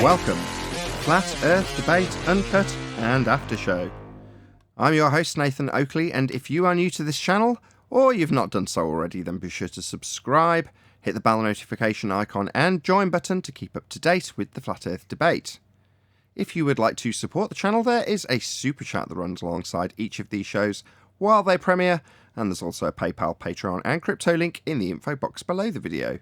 Welcome to Flat Earth Debate Uncut and After Show. I'm your host Nathan Oakley, and if you are new to this channel, or you've not done so already, then be sure to subscribe, hit the bell notification icon and join button to keep up to date with the Flat Earth Debate. If you would like to support the channel, there is a super chat that runs alongside each of these shows while they premiere, and there's also a PayPal, Patreon and crypto link in the info box below the video.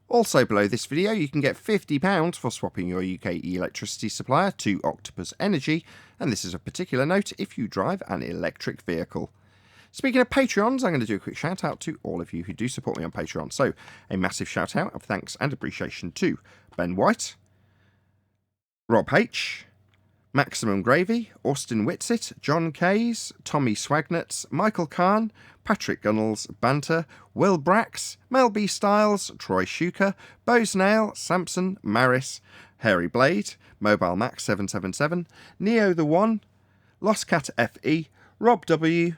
Also below this video, you can get £50 for swapping your UK electricity supplier to Octopus Energy, and this is of particular note if you drive an electric vehicle. Speaking of Patreons, I'm going to do a quick shout out to all of you who do support me on Patreon. So, a massive shout out of thanks and appreciation to Ben White, Rob H, Maximum Gravy, Austin Whitsitt, John Kays, Tommy Swagnuts, Michael Kahn, Patrick Gunnels, Banter, Will Brax, Mel B. Styles, Troy Shuker, Bose Nail, Samson, Maris, Hairy Blade, Mobile Max 777, Neo the One, Lost Cat FE, Rob W,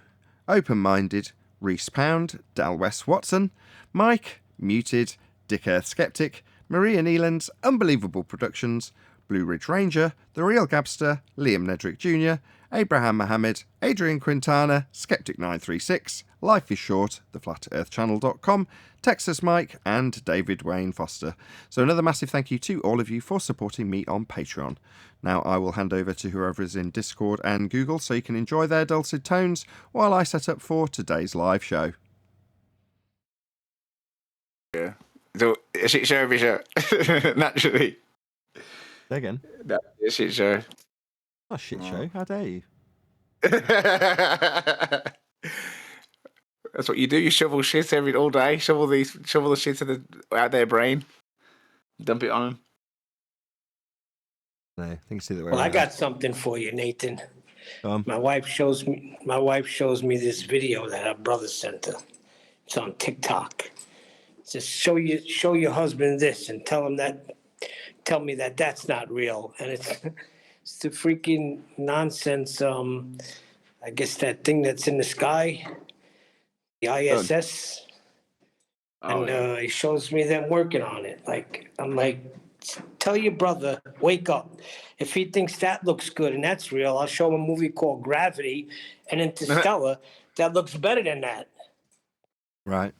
Open Minded, Reese Pound, Dal West Watson, Mike, Muted, Dick Earth Skeptic, Maria Neelands, Unbelievable Productions, Blue Ridge Ranger, The Real Gabster, Liam Nedrick Jr., Abraham Mohammed, Adrian Quintana, Skeptic936, Life is Short, theflatearthchannel.com, Texas Mike, and David Wayne Foster. So another massive thank you to all of you for supporting me on Patreon. Now I will hand over to whoever is in Discord and Google so you can enjoy their dulcet tones while I set up for today's live show. Yeah. So, a shit show every show. Naturally. Say again. That's a shit show. Oh, shit show. How dare you? That's what you do. You shovel shit all day. Shovel the shit out their brain. Dump it on them. No, things the way Well, around. I got something for you, Nathan. My wife shows me this video that her brother sent her. It's on TikTok. It says, show your husband this and tell me that that's not real. And it's the freaking nonsense. I guess that thing that's in the sky, the ISS. Oh, And he shows me them working on it. I'm like, tell your brother, wake up. If he thinks that looks good and that's real, I'll show him a movie called Gravity and Interstellar that looks better than that. Right.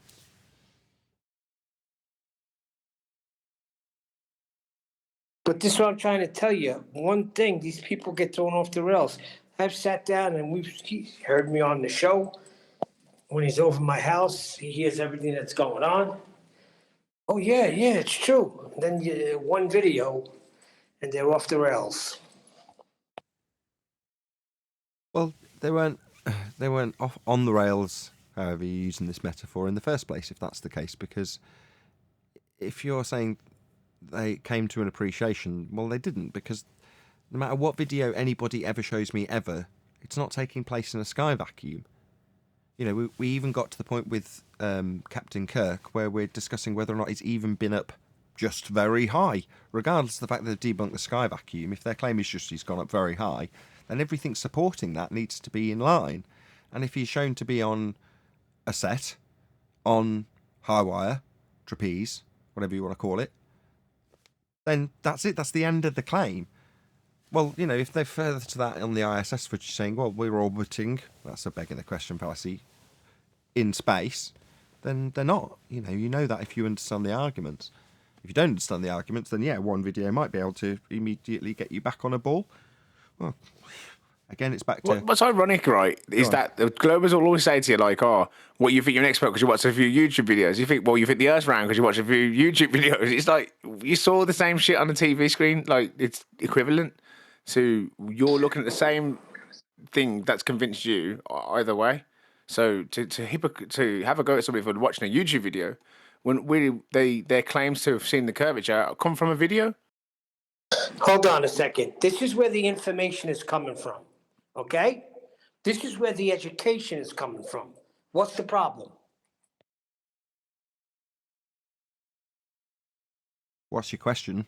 But this is what I'm trying to tell you. One thing, these people get thrown off the rails. I've sat down and he's heard me on the show. When he's over my house, he hears everything that's going on. Oh, yeah, it's true. And then one video, and they're off the rails. Well, they weren't off on the rails, however you're using this metaphor in the first place, if that's the case, because if you're saying they came to an appreciation, well, they didn't, because no matter what video anybody ever shows me ever, it's not taking place in a sky vacuum. You know, we even got to the point with Captain Kirk where we're discussing whether or not it's even been up just very high. Regardless of the fact that they've debunked the sky vacuum, if their claim is just he's gone up very high, then everything supporting that needs to be in line. And if he's shown to be on a set, on high wire, trapeze, whatever you want to call it, then that's it. That's the end of the claim. Well, you know, if they're further to that on the ISS footage saying, well, we're orbiting, that's a begging the question fallacy, in space, then they're not. You know that if you understand the arguments. If you don't understand the arguments, then yeah, one video might be able to immediately get you back on a ball. Well, again, it's back to... What's ironic, right, is that the Globers will always say to you, like, oh, what, you think you're an expert because you watch a few YouTube videos. You think the Earth's round because you watch a few YouTube videos. It's like, you saw the same shit on the TV screen. Like, it's equivalent. So you're looking at the same thing that's convinced you either way. So to have a go at somebody for watching a YouTube video when really their claims to have seen the curvature come from a video. Hold on a second. This is where the information is coming from. Okay? This is where the education is coming from. What's the problem? What's your question?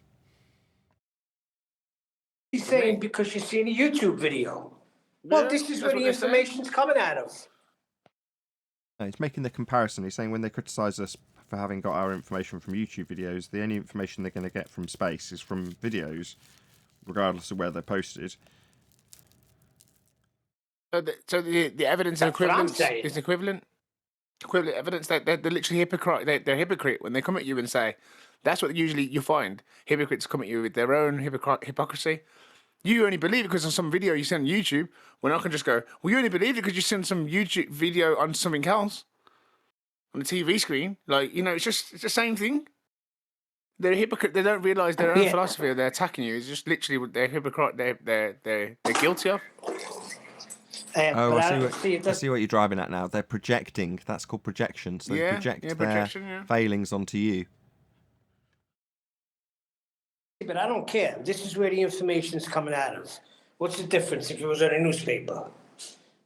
He's saying because you're seeing a YouTube video. Well, this is where the information's coming out of. No, he's making the comparison. He's saying when they criticise us for having got our information from YouTube videos. The only information they're going to get from space is from videos, regardless of where they're posted. So the evidence and equivalence is equivalent. Equivalent evidence that they're literally hypocrite. They're hypocrite when they come at you and say, that's what usually you find. Hypocrites come at you with their own hypocrisy. You only believe it because of some video you see on YouTube. When I can just go, well, you only believe it because you seen some YouTube video on something else on the TV screen. Like, you know, it's the same thing. They're a hypocrite. They don't realise their own philosophy or they're attacking you. It's just literally what they're hypocrite. They're guilty of. I see what you're driving at now. They're projecting. That's called projection. So they project their failings onto you. But I don't care. This is where the information's coming out of. What's the difference if it was in a newspaper?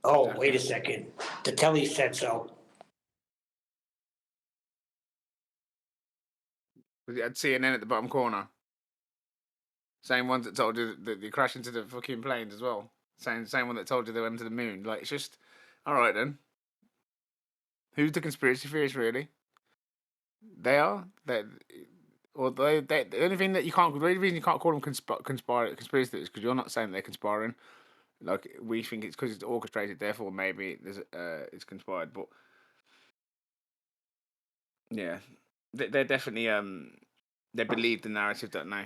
Oh, wait a second. The telly said so. Was it at CNN at the bottom corner? Same ones that told you that you crashed into the fucking planes as well. Same one that told you they went to the moon. Like, it's just, all right then. Who's the conspiracy theorist really? They are. The only thing that you can't, the only reason you can't call them conspiracy theorists is because you're not saying they're conspiring. Like, we think it's because it's orchestrated, therefore maybe it's conspired. But yeah, they're definitely they believe the narrative, don't they?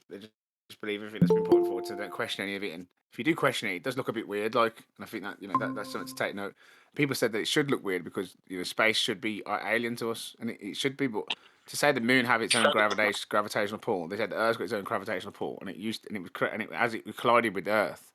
They just believe everything that's been put forward, so they don't question any of it. And if you do question it, it does look a bit weird. Like, and I think that that's something to take note. People said that it should look weird because space should be alien to us, and it should be. But to say the moon have its own gravitational pull, they said the Earth's got its own gravitational pull, and as it collided with Earth,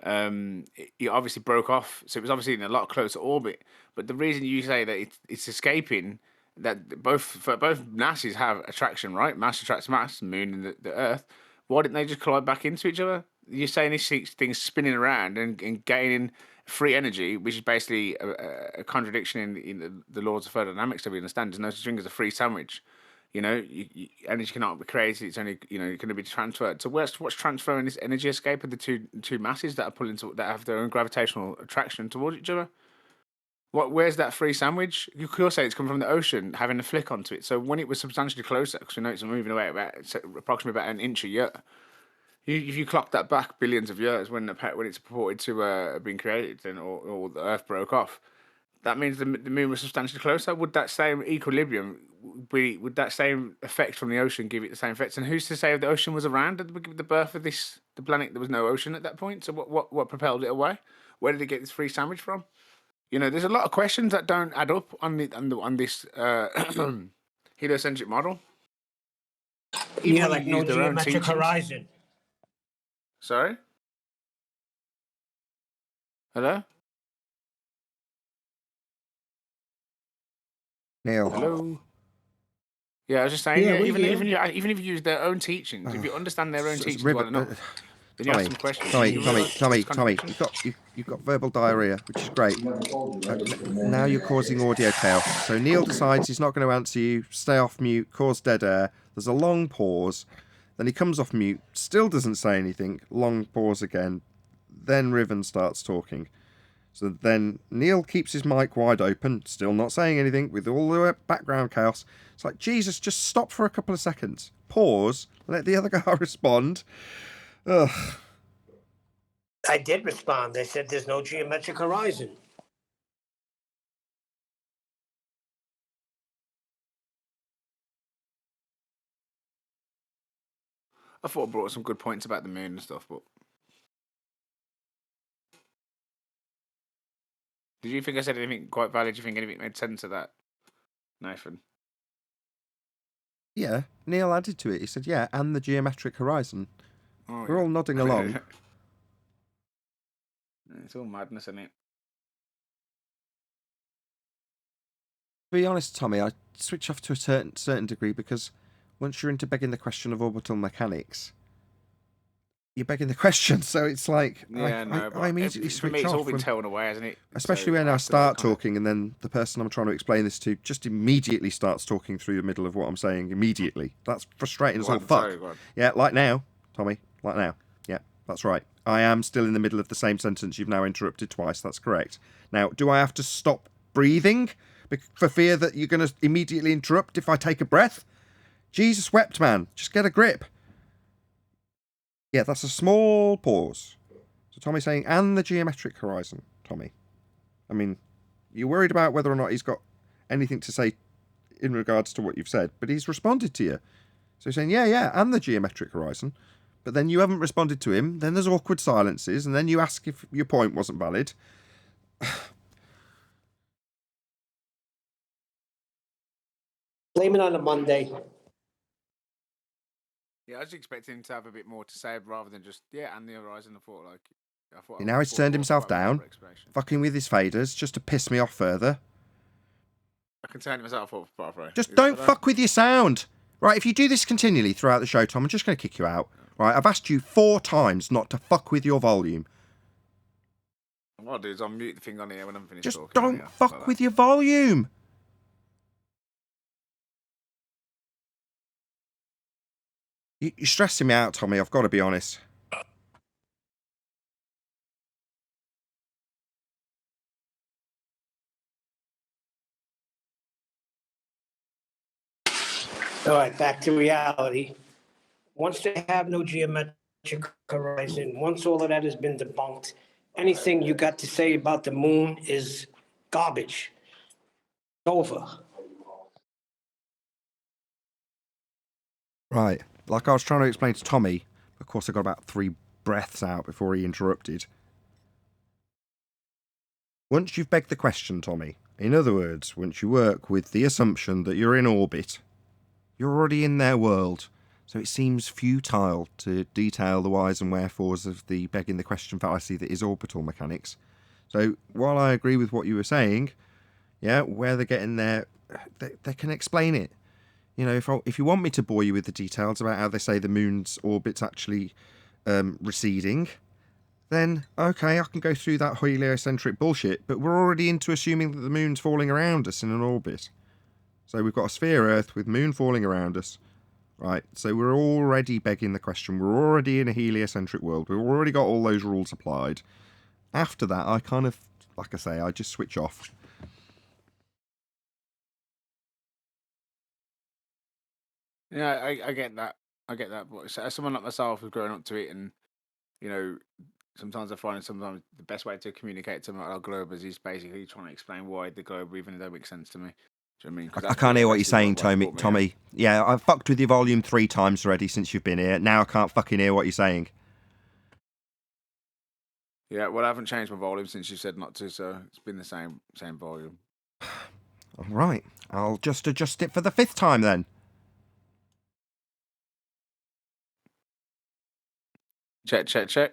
it obviously broke off. So it was obviously in a lot closer orbit. But the reason you say that it's escaping, that both masses have attraction, right? Mass attracts mass, the moon and the Earth. Why didn't they just collide back into each other? You're saying this thing's spinning around and gaining free energy, which is basically a contradiction in the laws of thermodynamics that we understand. There's no such thing as a free sandwich. Energy cannot be created. It's only going to be transferred. So what's transferring this energy escape of the two masses that have their own gravitational attraction towards each other? Where's that free sandwich? You could say it's come from the ocean, having a flick onto it. So when it was substantially closer, because we know it's moving away approximately about an inch a year, if you clock that back billions of years when it's purported to have been created, then or the Earth broke off, that means the moon was substantially closer. Would that same equilibrium, would that same effect from the ocean give it the same effects? And who's to say if the ocean was around at the birth of the planet? There was no ocean at that point. So what propelled it away? Where did it get this free sandwich from? There's a lot of questions that don't add up on this heliocentric model. Even like no geometric horizon. Sorry? Hello? Neil. Hello? Yeah, I was just saying, even if you use their own teachings, if you understand their own teachings well enough, then you ask some questions. Tommy, you've got verbal diarrhea, which is great. Now you're causing audio chaos. So Neil decides he's not going to answer you, stay off mute, cause dead air. There's a long pause. Then he comes off mute, still doesn't say anything, long pause again. Then Riven starts talking. So then Neil keeps his mic wide open, still not saying anything, with all the background chaos. It's like, Jesus, just stop for a couple of seconds. Pause, let the other guy respond. Ugh. I did respond. I said there's no geometric horizon. I thought I brought some good points about the moon and stuff, but did you think I said anything quite valid? Do you think anything made sense to that, Nathan? Yeah, Neil added to it. He said, yeah, and the geometric horizon. Oh, We're all nodding along. It's all madness, isn't it? To be honest, Tommy, I switch off to a certain degree because once you're into begging the question of orbital mechanics, you're begging the question. So it's like, I immediately switch off. For me, it's all been taken away, hasn't it? Especially when I start talking and then the person I'm trying to explain this to just immediately starts talking through the middle of what I'm saying immediately. That's frustrating as all fuck. Yeah, like now, Tommy, like now. Yeah, that's right. I am still in the middle of the same sentence you've now interrupted twice. That's correct. Now, do I have to stop breathing for fear that you're going to immediately interrupt if I take a breath. Jesus wept, man. Just get a grip. Yeah, that's a small pause. So Tommy's saying, and the geometric horizon, Tommy. I mean, you're worried about whether or not he's got anything to say in regards to what you've said, but he's responded to you. So he's saying, yeah, and the geometric horizon. But then you haven't responded to him. Then there's awkward silences, and then you ask if your point wasn't valid. Blame it on a Monday. Yeah, I was expecting him to have a bit more to say rather than just and the horizon. I thought. Now he's turned himself down, fucking with his faders, just to piss me off further. I can turn myself off, properly. Just don't fuck with your sound. Right, if you do this continually throughout the show, Tom, I'm just going to kick you out. Right, I've asked you 4 times not to fuck with your volume. What I'll do is I'll mute the thing on here when I'm finished just talking. Just don't fuck with your volume. You're stressing me out, Tommy, I've got to be honest. All right, back to reality. Once they have no geometric horizon, once all of that has been debunked, anything you got to say about the moon is garbage. It's over. Right. Like I was trying to explain to Tommy, of course I got about 3 breaths out before he interrupted. Once you've begged the question, Tommy, in other words, once you work with the assumption that you're in orbit, you're already in their world, so it seems futile to detail the whys and wherefores of the begging the question fallacy that is orbital mechanics. So while I agree with what you were saying, where they're getting there, they can explain it. You know, if you want me to bore you with the details about how they say the moon's orbit's actually receding, then okay, I can go through that heliocentric bullshit, but we're already into assuming that the moon's falling around us in an orbit. So we've got a sphere Earth with moon falling around us, right? So we're already begging the question. We're already in a heliocentric world. We've already got all those rules applied. After that, I kind of, like I say, I just switch off. Yeah, I get that. I get that. But as someone like myself who's growing up to it, and you know, sometimes I find sometimes the best way to communicate to our globers is basically trying to explain why the globe even don't make sense to me. Do you know what I mean? I can't hear what you're saying, Tommy. Yeah, I've fucked with your volume 3 times already since you've been here. Now I can't fucking hear what you're saying. Yeah, well, I haven't changed my volume since you said not to, so it's been the same volume. All right, I'll just adjust it for the 5th time then. Check. Is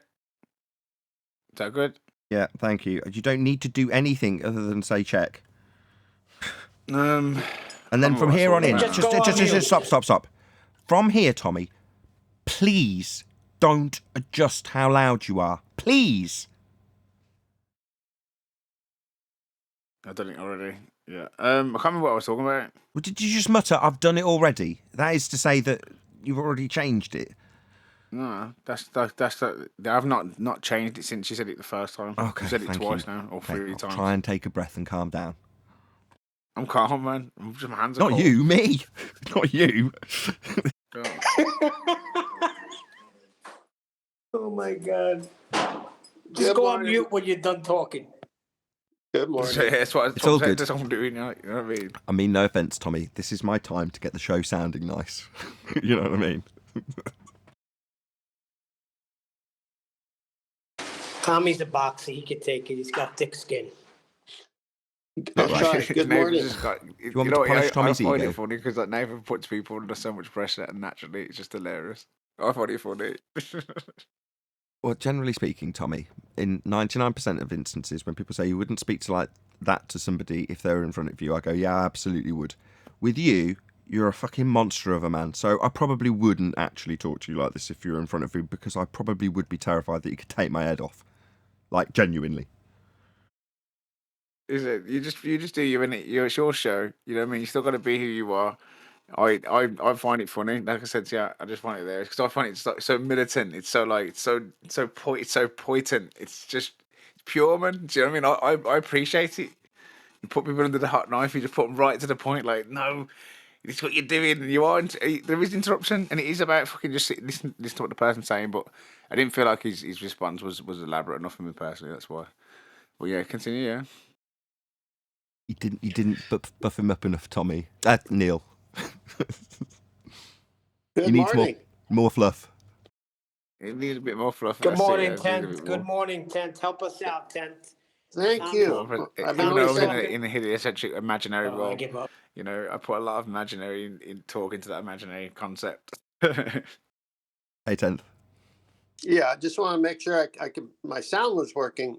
that good? Yeah, thank you. You don't need to do anything other than say check. And then from here on in, just stop. From here, Tommy, please don't adjust how loud you are. Please. I've done it already. Yeah. I can't remember what I was talking about. Well, did you just mutter, I've done it already? That is to say that you've already changed it. No, I've not changed it since you said it the first time. Okay, you said it twice now, or okay, 3 I'll times. try and take a breath and calm down. I'm calm, man. My hands are Not cold. you, me. Not you. Oh my God. Just go on mute when you're done talking. Good morning. So, yeah, that's what It's all good. That's what I'm doing. You know what I mean? I mean, no offence, Tommy. This is my time to get the show sounding nice. You know what I mean? Tommy's a boxer. He can take it. He's got thick skin. Josh, good morning. You want me to polish Tommy's I find ego? it funny because like Nathan puts people under so much pressure, and naturally it's just hilarious. I find it funny. Well, generally speaking, Tommy, in 99% of instances, when people say you wouldn't speak to like that to somebody if they were in front of you, I go, yeah, I absolutely would. With you, you're a fucking monster of a man, so I probably wouldn't actually talk to you like this if you were in front of me, because I probably would be terrified that you could take my head off. Like, genuinely. Is it? You just do you, innit? It's your show. You know what I mean? You still got to be who you are. I find it funny. Like I said, yeah, I just find it there because I find it so militant. It's so like it's so poignant. It's just pure, man. Do you know what I mean? I appreciate it. You put people under the hot knife. You just put them right to the point. Like, no, this is what you're doing. You are. There is interruption, and it is about fucking just listen to what the person's saying. But I didn't feel like his response was elaborate enough for me personally. That's why. Well, yeah, continue. Yeah. You didn't buff him up enough, Tommy. Neil. Good You need morning. more fluff. It needs a bit more fluff. Good That's it, morning, yeah, it needs a Tent. bit Good more. morning, Tent. Help us out, Tent. Thank you. I've Even though I was always in a heliocentric imaginary Oh, I world, give up. you know, I put a lot of imaginary in talk into that imaginary concept. Hey, 10th. Yeah, I just want to make sure I could. My sound was working.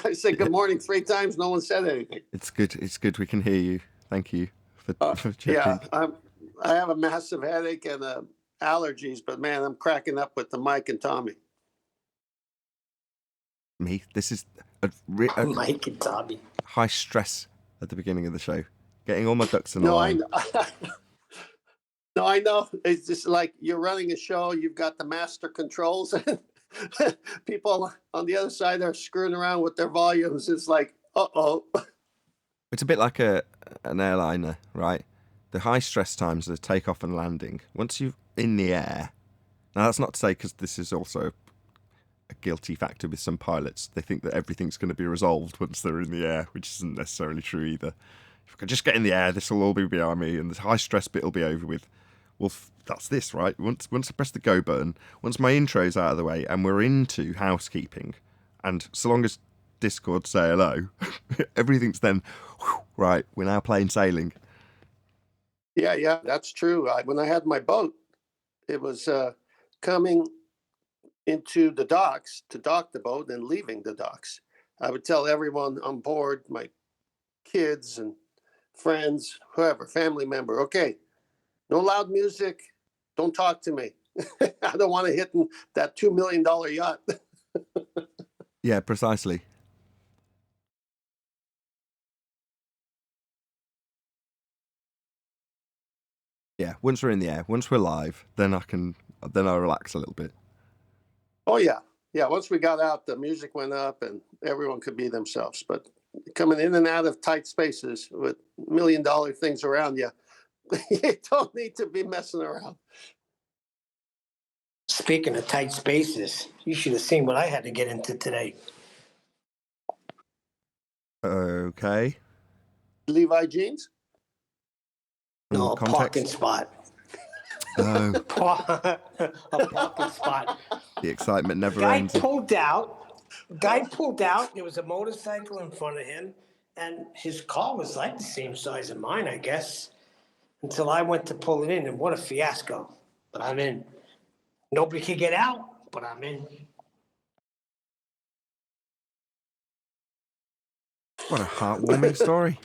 I said good morning 3 times. No one said anything. It's good. It's good. We can hear you. Thank you for checking. Yeah, I have a massive headache and allergies, but man, I'm cracking up with the Mike and Tommy. Me. This is a Mike and Tommy. high stress at the beginning of the show. Getting all my ducks in a No, line. No, I know. It's just like you're running a show. You've got the master controls, and people on the other side are screwing around with their volumes. It's like, uh-oh. It's a bit like an airliner, right? The high stress times are takeoff and landing. Once you're in the air, now that's not to say, because this is also a guilty factor with some pilots. They think that everything's going to be resolved once they're in the air, which isn't necessarily true either. If I could just get in the air, this will all be behind me, and the high stress bit will be over with. Well, that's this, right? Once I press the go button, once my intro's out of the way, and we're into housekeeping, and so long as Discord say hello, everything's then, right, we're now plain sailing. Yeah, that's true. When I had my boat, it was coming into the docks to dock the boat and leaving the docks. I would tell everyone on board, my kids and friends, whoever, family member, okay, no loud music, don't talk to me. I don't want to hit that $2 million yacht. Yeah, precisely. Yeah, once we're in the air, once we're live, then I relax a little bit. Oh yeah. Once we got out, the music went up and everyone could be themselves. But coming in and out of tight spaces with $1 million things around you, you don't need to be messing around. Speaking of tight spaces, you should have seen what I had to get into today. Okay. Levi jeans? No, a Context? parking spot. Oh, A parking spot. the excitement never Guy ends. pulled out. There was a motorcycle in front of him, and his car was like the same size as mine, I guess. Until I went to pull it in, and what a fiasco. But I'm in. Nobody could get out, but I'm in. What a heartwarming story.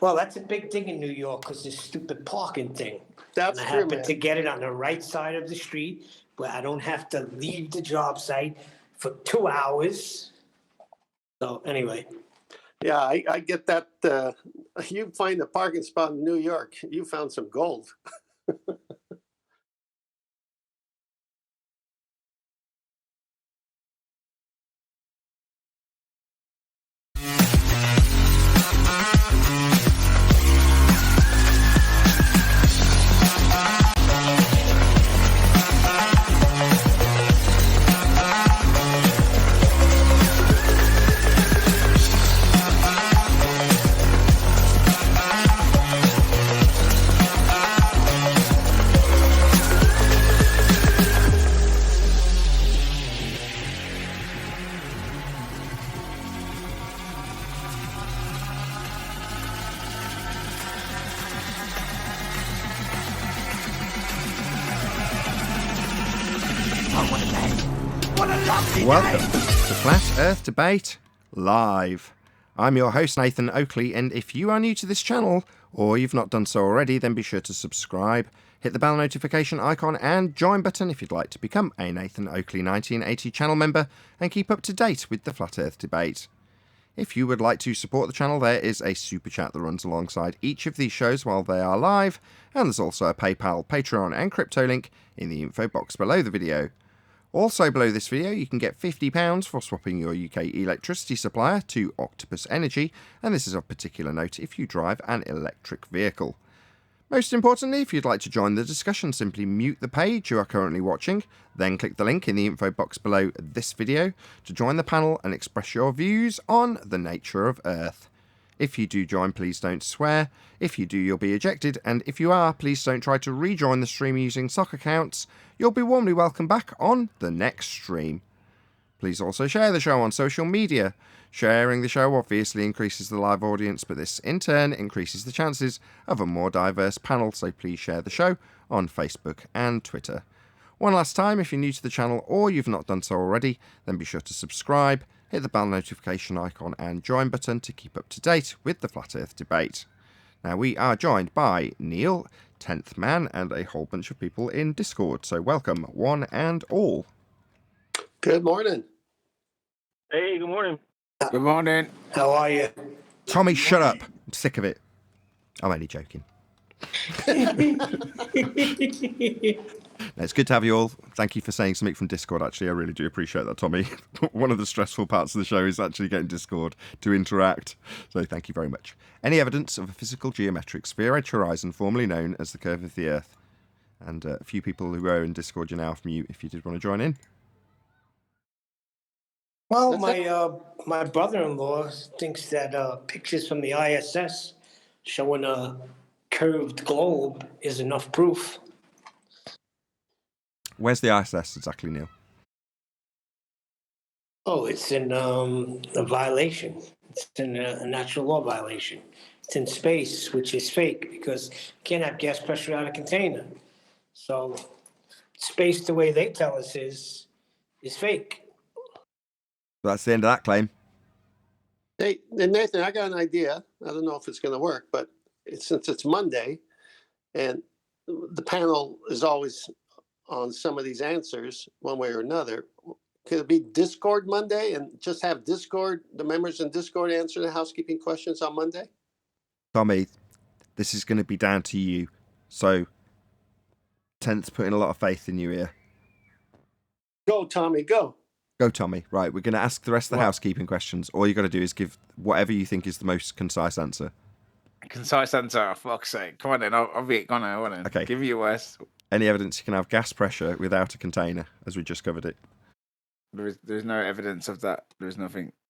Well, that's a big thing in New York because this stupid parking thing. That's and I true, happen man. to get it on the right side of the street where I don't have to leave the job site for 2 hours. So anyway. Yeah, I get that. You find a parking spot in New York, you found some gold. Welcome to Flat Earth Debate Live. I'm your host, Nathan Oakley, and if you are new to this channel, or you've not done so already, then be sure to subscribe, hit the bell notification icon and join button if you'd like to become a Nathan Oakley 1980 channel member and keep up to date with the Flat Earth Debate. If you would like to support the channel, there is a super chat that runs alongside each of these shows while they are live, and there's also a PayPal, Patreon and crypto link in the info box below the video. Also below this video you can get £50 for swapping your UK electricity supplier to Octopus Energy, and this is of particular note if you drive an electric vehicle. Most importantly, if you'd like to join the discussion, simply mute the page you are currently watching, then click the link in the info box below this video to join the panel and express your views on the nature of Earth. If you do join, please don't swear. If you do, you'll be ejected, and if you are, please don't try to rejoin the stream using sock accounts. You'll be warmly welcomed back on the next stream. Please also share the show on social media. Sharing the show obviously increases the live audience, but this in turn increases the chances of a more diverse panel, so please share the show on Facebook and Twitter. One last time, if you're new to the channel or you've not done so already, then be sure to subscribe, hit the bell notification icon and join button to keep up to date with the Flat Earth debate. Now, we are joined by Neil, 10th Man, and a whole bunch of people in Discord, so welcome one and all. Good morning. Hey, good morning. Good morning. How are you? Tommy, shut up. I'm sick of it. I'm only joking. It's good to have you all. Thank you for saying something from Discord, actually. I really do appreciate that, Tommy. One of the stressful parts of the show is actually getting Discord to interact. So thank you very much. Any evidence of a physical geometric sphere-edge horizon formerly known as the curve of the Earth? And a few people who are in Discord, you're now off mute if you did want to join in. Well, my brother-in-law thinks that pictures from the ISS showing a curved globe is enough proof. Where's the ISS exactly, Neil? Oh, it's in a violation. It's in a natural law violation. It's in space, which is fake because you can't have gas pressure out of a container. So space, the way they tell us, is fake. That's the end of that claim. Hey, Nathan, I got an idea. I don't know if it's going to work, but since it's Monday and the panel is always on some of these answers one way or another, could it be Discord Monday and just have Discord, the members in Discord answer the housekeeping questions on Monday? Tommy, this is going to be down to you. So, 10th putting a lot of faith in you here. Go, Tommy, go. Go, Tommy. Right, we're going to ask the rest of the housekeeping questions. All you got to do is give whatever you think is the most concise answer. Concise answer, for fuck's sake. Come on then, I'll be it. Go on then. Okay. Give me your worst. Any evidence you can have gas pressure without a container, as we just covered it? There's no evidence of that. There's no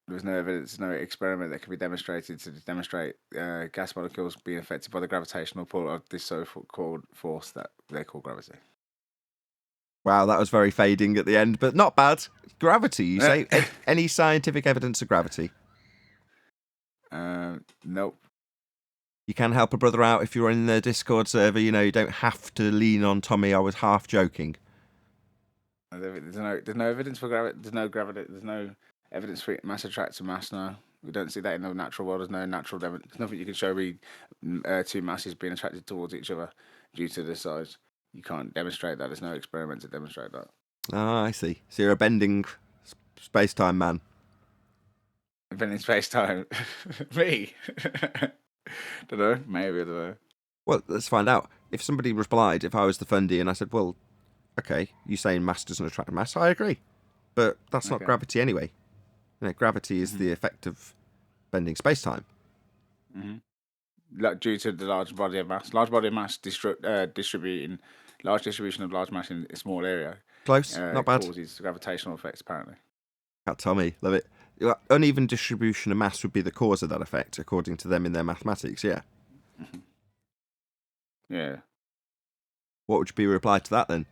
evidence, no experiment that can be demonstrated to demonstrate gas molecules being affected by the gravitational pull of this so-called force that they call gravity. Wow, that was very fading at the end, but not bad. Gravity, you say? Any scientific evidence of gravity? Nope. You can help a brother out if you're in the Discord server. You know, you don't have to lean on Tommy. I was half joking. There's no evidence for gravity. There's no evidence for mass attracting mass now. We don't see that in the natural world. There's no natural evidence. There's nothing you can show me two masses being attracted towards each other due to their size. You can't demonstrate that. There's no experiment to demonstrate that. Ah, I see. So you're a bending space-time man. Bending space-time? Me? Don't know. Maybe, I don't know. Well, let's find out. If somebody replied, if I was the fundie, and I said, well, okay, you saying mass doesn't attract mass, I agree. But that's not gravity anyway. You know, gravity is the effect of bending space-time. Like, due to the large body of mass. Large body of mass distributing large distribution of large mass in a small area. Close, not bad. Causes gravitational effects, apparently. Tommy, love it. Uneven distribution of mass would be the cause of that effect, according to them in their mathematics, yeah. Yeah. What would be reply to that then?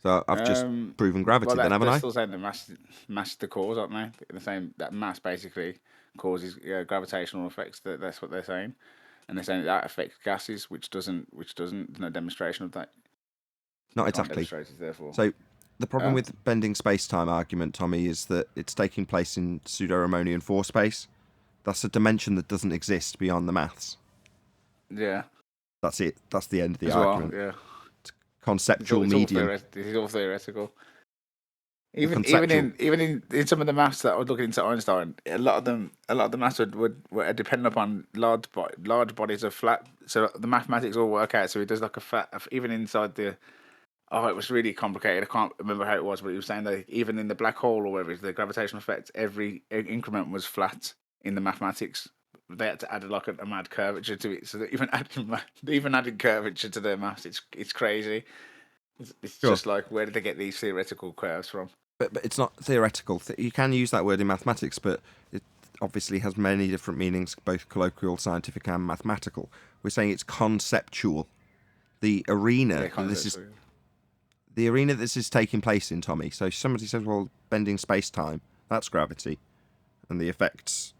So I've just proven gravity, then, haven't I? They're still saying that mass is the cause, aren't they? They're saying that mass basically causes gravitational effects. That's what they're saying, and they're saying that affects gases, which doesn't. There's no demonstration of that. Not exactly. Therefore. So the problem with bending space-time argument, Tommy, is that it's taking place in pseudo-Ramonian 4 space. That's a dimension that doesn't exist beyond the maths. Yeah. That's it. That's the end of the argument. Yeah. It's conceptual medium. This is all theoretical. Even in some of the maths that I was looking into Einstein, a lot of the maths were dependent upon large bodies of flat. So the mathematics all work out. So he does like even inside the Oh, it was really complicated. I can't remember how it was, but he was saying that even in the black hole or whatever, the gravitational effect, every increment was flat in the mathematics. They had to add like a mad curvature to it, so that even adding curvature to their maths, it's crazy. It's Sure. just like, where did they get these theoretical curves from? But it's not theoretical. You can use that word in mathematics, but it obviously has many different meanings, both colloquial, scientific, and mathematical. We're saying it's conceptual. The arena that this is taking place in, Tommy. So somebody says, well, bending space-time, that's gravity. And the effects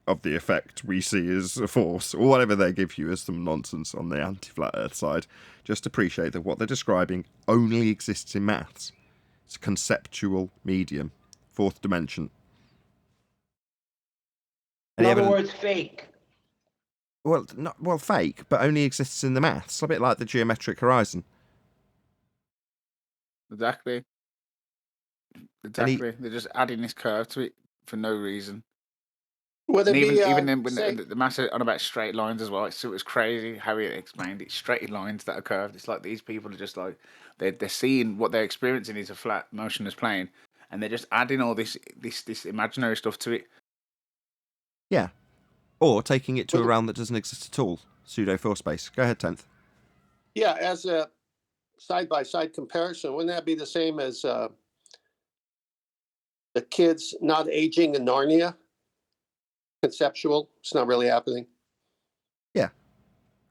of the effect we see as a force, or whatever they give you as some nonsense on the anti-flat earth side. Just appreciate that what they're describing only exists in maths. It's a conceptual medium, fourth dimension. In other words, fake. Well, fake, but only exists in the maths. A bit like the geometric horizon. Exactly. They're just adding this curve to it for no reason. Would it And be, even then, when say, the maths on about straight lines as well, it was crazy how he explained it. Straight lines that are curved. It's like these people are just like they're seeing what they're experiencing is a flat, motionless plane, and they're just adding all this imaginary stuff to it. Yeah, or taking it to a realm that doesn't exist at all. Pseudo force space. Go ahead, 10th. yeah, as a side-by-side comparison, wouldn't that be the same as the kids not aging in Narnia? Conceptual, it's not really happening. Yeah,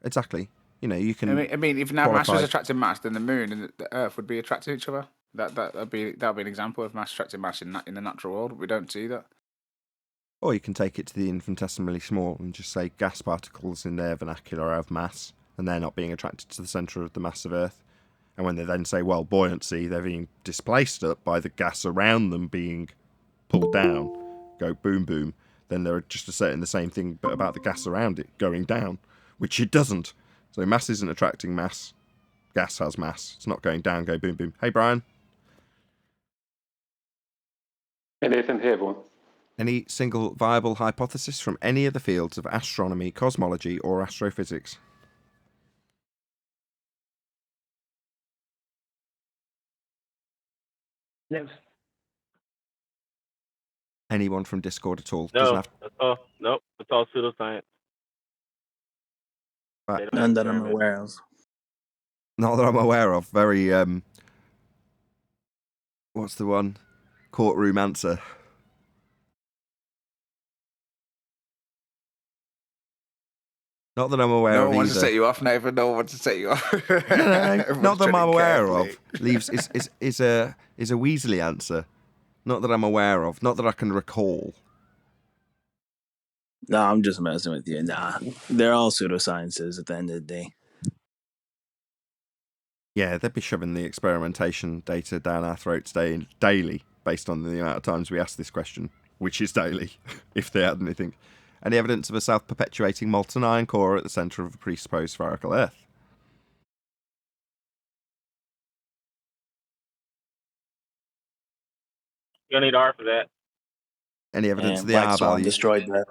exactly. You know, you can. I mean, if now mass was attracting mass, then the moon and the Earth would be attracting each other. That'd be an example of mass attracting mass in the natural world. We don't see that. Or you can take it to the infinitesimally small and just say gas particles in their vernacular have mass, and they're not being attracted to the centre of the mass of Earth. And when they then say, well, buoyancy, they're being displaced up by the gas around them being pulled down, go boom, boom. Then they're just asserting the same thing, but about the gas around it going down, which it doesn't. So mass isn't attracting mass. Gas has mass. It's not going down, go boom, boom. Hey, Brian. Hey, Nathan. Hey, everyone. Any single viable hypothesis from any of the fields of astronomy, cosmology, or astrophysics? No. Anyone from Discord at all? No, that's all. Nope, it's all pseudoscience. Right. None that I'm aware of. Not that I'm aware of. Very, what's the one? Courtroom answer. Not that I'm aware of. No one wants either. to set you off, Nathan. No one wants to set you off. No. Not that I'm aware of. Leaves is a Weasley answer. Not that I'm aware of. Not that I can recall. No, I'm just messing with you. Nah, they're all pseudosciences at the end of the day. Yeah, they'd be shoving the experimentation data down our throats daily, based on the amount of times we ask this question, which is daily, if they had anything. Any evidence of a self-perpetuating molten iron core at the centre of a presupposed spherical Earth? You'll need R for that. Any evidence of the Black R Swan value? destroyed that.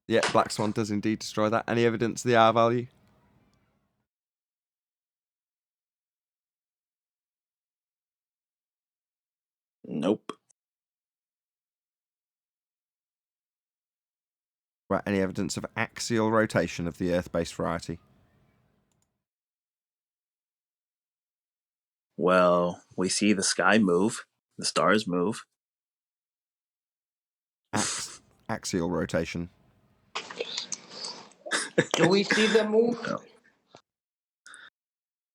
Yeah, Black Swan does indeed destroy that. Any evidence of the R value? Nope. Right, any evidence of axial rotation of the Earth-based variety? Well, we see the sky move. The stars move. Axial rotation. Do we see them move? No.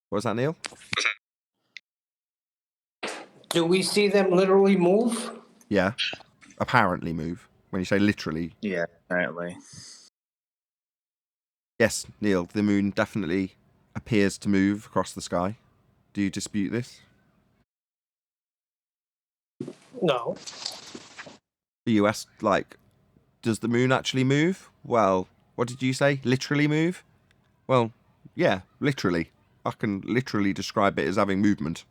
What was that, Neil? Do we see them literally move? Yeah. Apparently move. When you say literally. Yeah, apparently. Yes, Neil, the moon definitely appears to move across the sky. Do you dispute this? No. You asked, does the moon actually move? Well, what did you say? Literally move? Well, yeah, literally. I can literally describe it as having movement.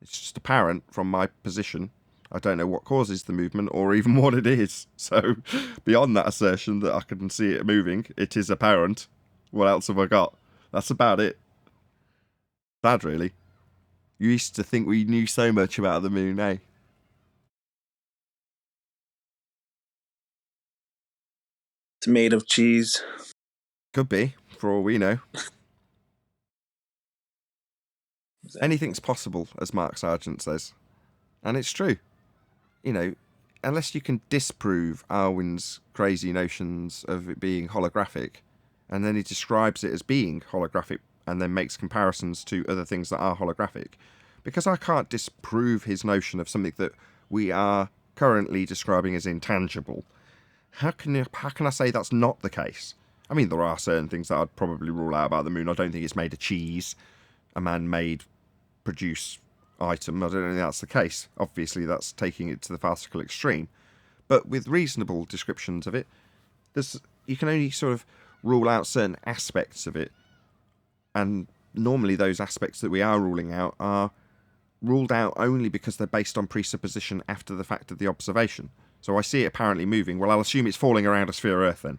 It's just apparent from my position. I don't know what causes the movement or even what it is. So, beyond that assertion that I can see it moving, it is apparent. What else have I got? That's about it. Sad, really. You used to think we knew so much about the moon, eh? It's made of cheese. Could be, for all we know. Anything's possible, as Mark Sargent says. And it's true. You know, unless you can disprove Arwin's crazy notions of it being holographic, and then he describes it as being holographic and then makes comparisons to other things that are holographic, because I can't disprove his notion of something that we are currently describing as intangible. How can I say that's not the case? I mean, there are certain things that I'd probably rule out about the moon. I don't think it's made of cheese, a man-made produce item. I don't think that's the case. Obviously, that's taking it to the farcical extreme. But with reasonable descriptions of it, you can only sort of rule out certain aspects of it. And normally those aspects that we are ruling out are ruled out only because they're based on presupposition after the fact of the observation. So I see it apparently moving. Well, I'll assume it's falling around a sphere Earth then.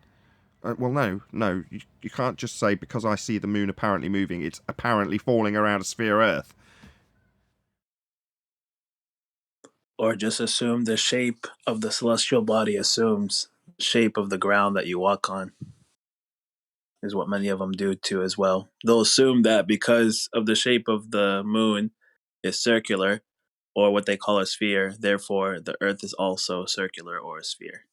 Well, no. You can't just say because I see the moon apparently moving, it's apparently falling around a sphere Earth. Or just assume the shape of the celestial body assumes the shape of the ground that you walk on. Is what many of them do too as well. They'll assume that because of the shape of the moon is circular, or what they call a sphere, therefore the Earth is also circular or a sphere.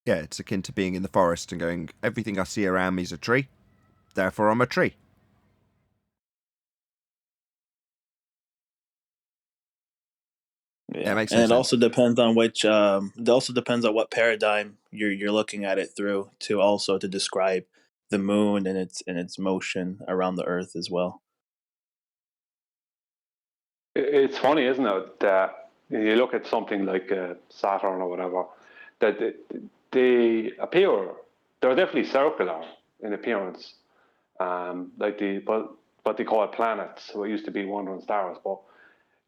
Yeah, it's akin to being in the forest and going, everything I see around me is a tree, therefore I'm a tree. Yeah, makes and sense. it also depends on which. It also depends on what paradigm you're looking at it through to describe the moon and its motion around the Earth as well. It's funny, isn't it, that you look at something like Saturn or whatever, that they appear, they're definitely circular in appearance, like what they call planets, what used to be wandering stars, but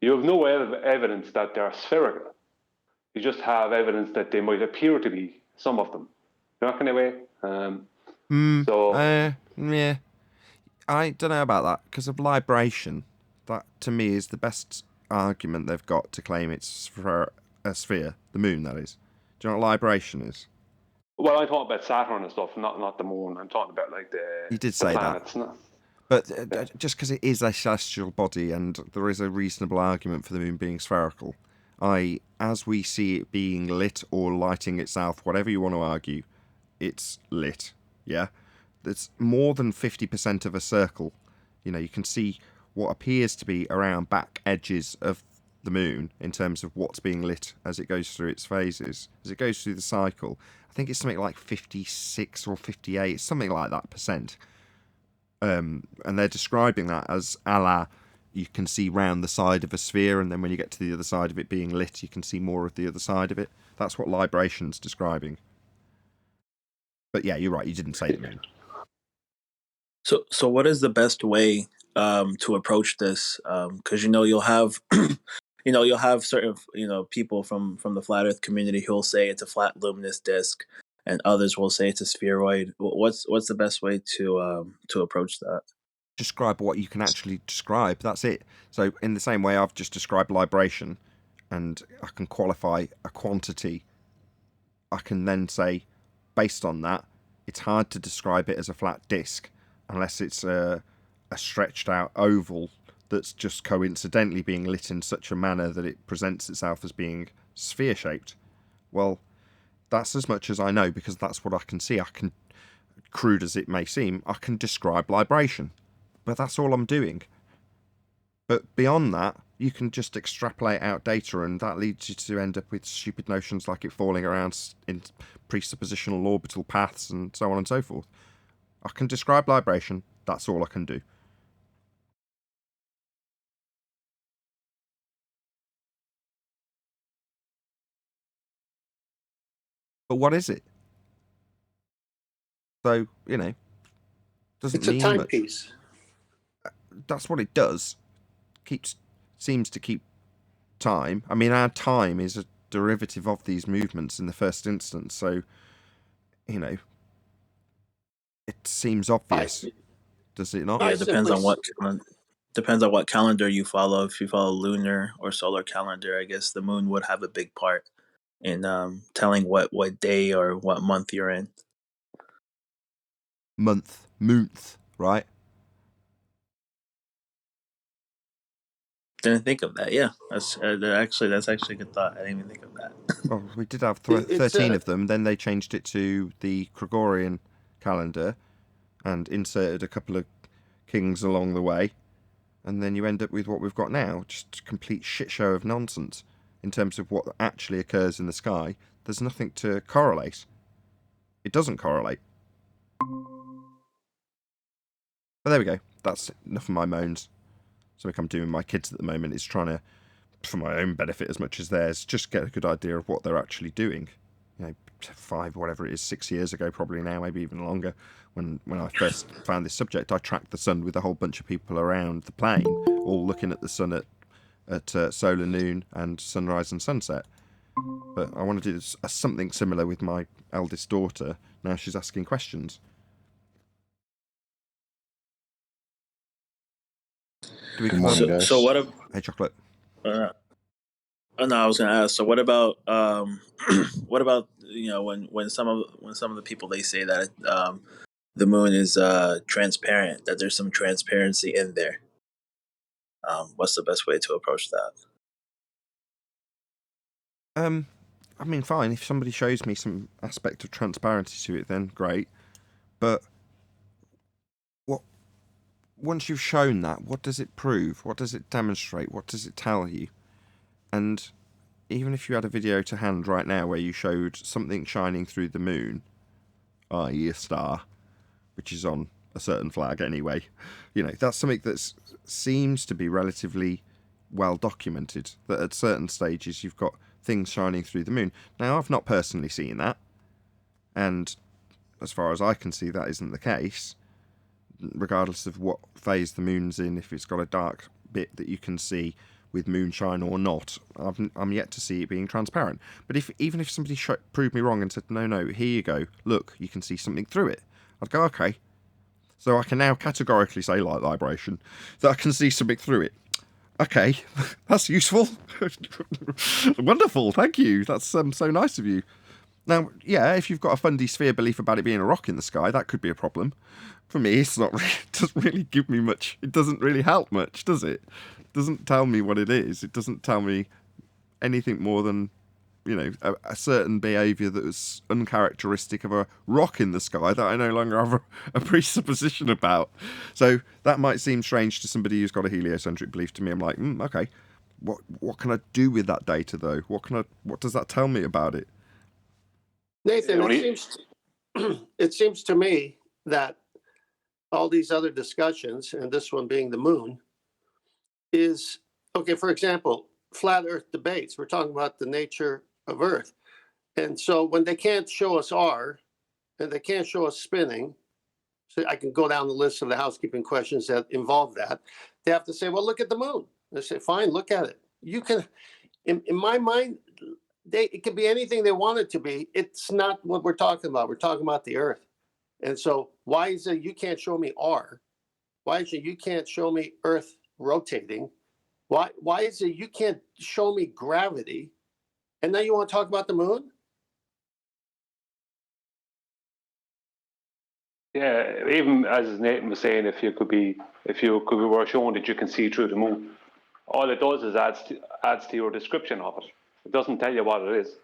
you have no evidence that they're spherical. You just have evidence that they might appear to be, some of them. You know, kind of way. Yeah. I don't know about that, because of libration. That, to me, is the best argument they've got to claim it's for a sphere, the moon, that is. Do you know what libration is? Well, I'm talking about Saturn and stuff, not the moon. I'm talking about like You did say planets, that. no? But just because it is a celestial body and there is a reasonable argument for the moon being spherical, as we see it being lit or lighting itself, whatever you want to argue, it's lit, yeah? It's more than 50% of a circle. You know, you can see what appears to be around back edges of the moon in terms of what's being lit as it goes through its phases, as it goes through the cycle. I think it's something like 56 or 58, something like that percent. And they're describing that as a la you can see round the side of a sphere, and then when you get to the other side of it being lit, you can see more of the other side of it. That's what libration's describing. But yeah, you're right, you didn't say the moon. So what is the best way to approach this? Because you'll have you'll have certain people from the flat Earth community who'll say it's a flat luminous disk, and others will say it's a spheroid. What's the best way to approach that? Describe what you can actually describe. That's it. So in the same way I've just described libration, and I can qualify a quantity, I can then say, based on that, it's hard to describe it as a flat disk unless it's a stretched out oval that's just coincidentally being lit in such a manner that it presents itself as being sphere shaped. Well, that's as much as I know, because that's what I can see. Crude as it may seem, I can describe libration, but that's all I'm doing. But beyond that, you can just extrapolate out data, and that leads you to end up with stupid notions like it falling around in presuppositional orbital paths and so on and so forth. I can describe libration, that's all I can do. But what is it? So, doesn't It's a mean timepiece. much. That's what it does. Seems to keep time. I mean, our time is a derivative of these movements in the first instance, so, it seems obvious. Does it not? Yeah, it depends on what. Depends on what calendar you follow. If you follow lunar or solar calendar, I guess the moon would have a big part in telling what day or what month you're in. Month, right? Didn't think of that. Yeah, that's actually a good thought. I didn't even think of that. Well, we did have It's 13 of them. Then they changed it to the Gregorian calendar and inserted a couple of kings along the way. And then you end up with what we've got now, just a complete shit show of nonsense in terms of what actually occurs in the sky. There's nothing to correlate. It doesn't correlate. But there we go. That's enough of my moans. Something I'm doing with my kids at the moment is trying to, for my own benefit as much as theirs, just get a good idea of what they're actually doing. 6 years ago, probably now, maybe even longer, when I first found this subject, I tracked the sun with a whole bunch of people around the plane, all looking at the sun at solar noon and sunrise and sunset. But I want to do something similar with my eldest daughter. Now she's asking questions. Good morning, guys. So what? Hey, Chocolate. No, I was going to ask. So what about what about when some of the people, they say that the moon is transparent, that there's some transparency in there. What's the best way to approach that? I mean, fine. If somebody shows me some aspect of transparency to it, then great. But once you've shown that, what does it prove? What does it demonstrate? What does it tell you? And even if you had a video to hand right now where you showed something shining through the moon, i.e. a star, which is on a certain flag anyway, that's something that seems to be relatively well documented, that at certain stages you've got things shining through the moon. Now, I've not personally seen that, and as far as I can see, that isn't the case, regardless of what phase the moon's in. If it's got a dark bit that you can see with moonshine or not, I'm yet to see it being transparent. But even if somebody proved me wrong and said, no, here you go, look, you can see something through it, I'd go, okay. So I can now categorically say, light vibration, that I can see something through it. Okay, that's useful. Wonderful, thank you. That's so nice of you. Now, yeah, if you've got a fundy sphere belief about it being a rock in the sky, that could be a problem. For me, it doesn't really give me much. It doesn't really help much, does it? It doesn't tell me what it is. It doesn't tell me anything more than, a certain behaviour that was uncharacteristic of a rock in the sky that I no longer have a presupposition about. So that might seem strange to somebody who's got a heliocentric belief. To me, I'm like, okay, what can I do with that data though? What does that tell me about it? Nathan, it seems to me that all these other discussions, and this one being the moon, is, okay, for example, flat earth debates. We're talking about the nature of earth. And so when they can't show us R, and they can't show us spinning, so I can go down the list of the housekeeping questions that involve that, they have to say, well, look at the moon. They say, fine, look at it. You can, in my mind, it could be anything they want it to be. It's not what we're talking about. We're talking about the earth. And so why is it you can't show me R? Why is it you can't show me earth rotating? Why is it you can't show me gravity? And now you want to talk about the moon? Yeah, even as Nathan was saying, if you could be were shown that you can see through the moon, all it does is adds to your description of it. It doesn't tell you what it is.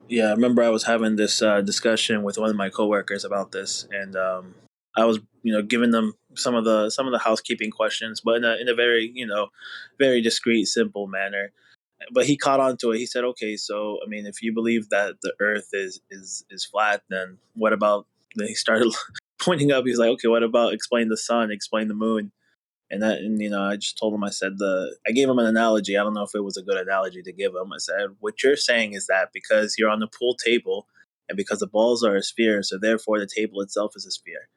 Yeah, I remember I was having this discussion with one of my coworkers about this, and I was, giving them some of the housekeeping questions, but in a very, very discreet, simple manner. But he caught on to it. He said, "Okay, so I mean, if you believe that the Earth is flat, then what about?" Then he started pointing up. He's like, "Okay, what about explain the sun, explain the moon?" And I just told him, I gave him an analogy. I don't know if it was a good analogy to give him. I said, what you're saying is that because you're on the pool table and because the balls are a sphere, so therefore the table itself is a sphere.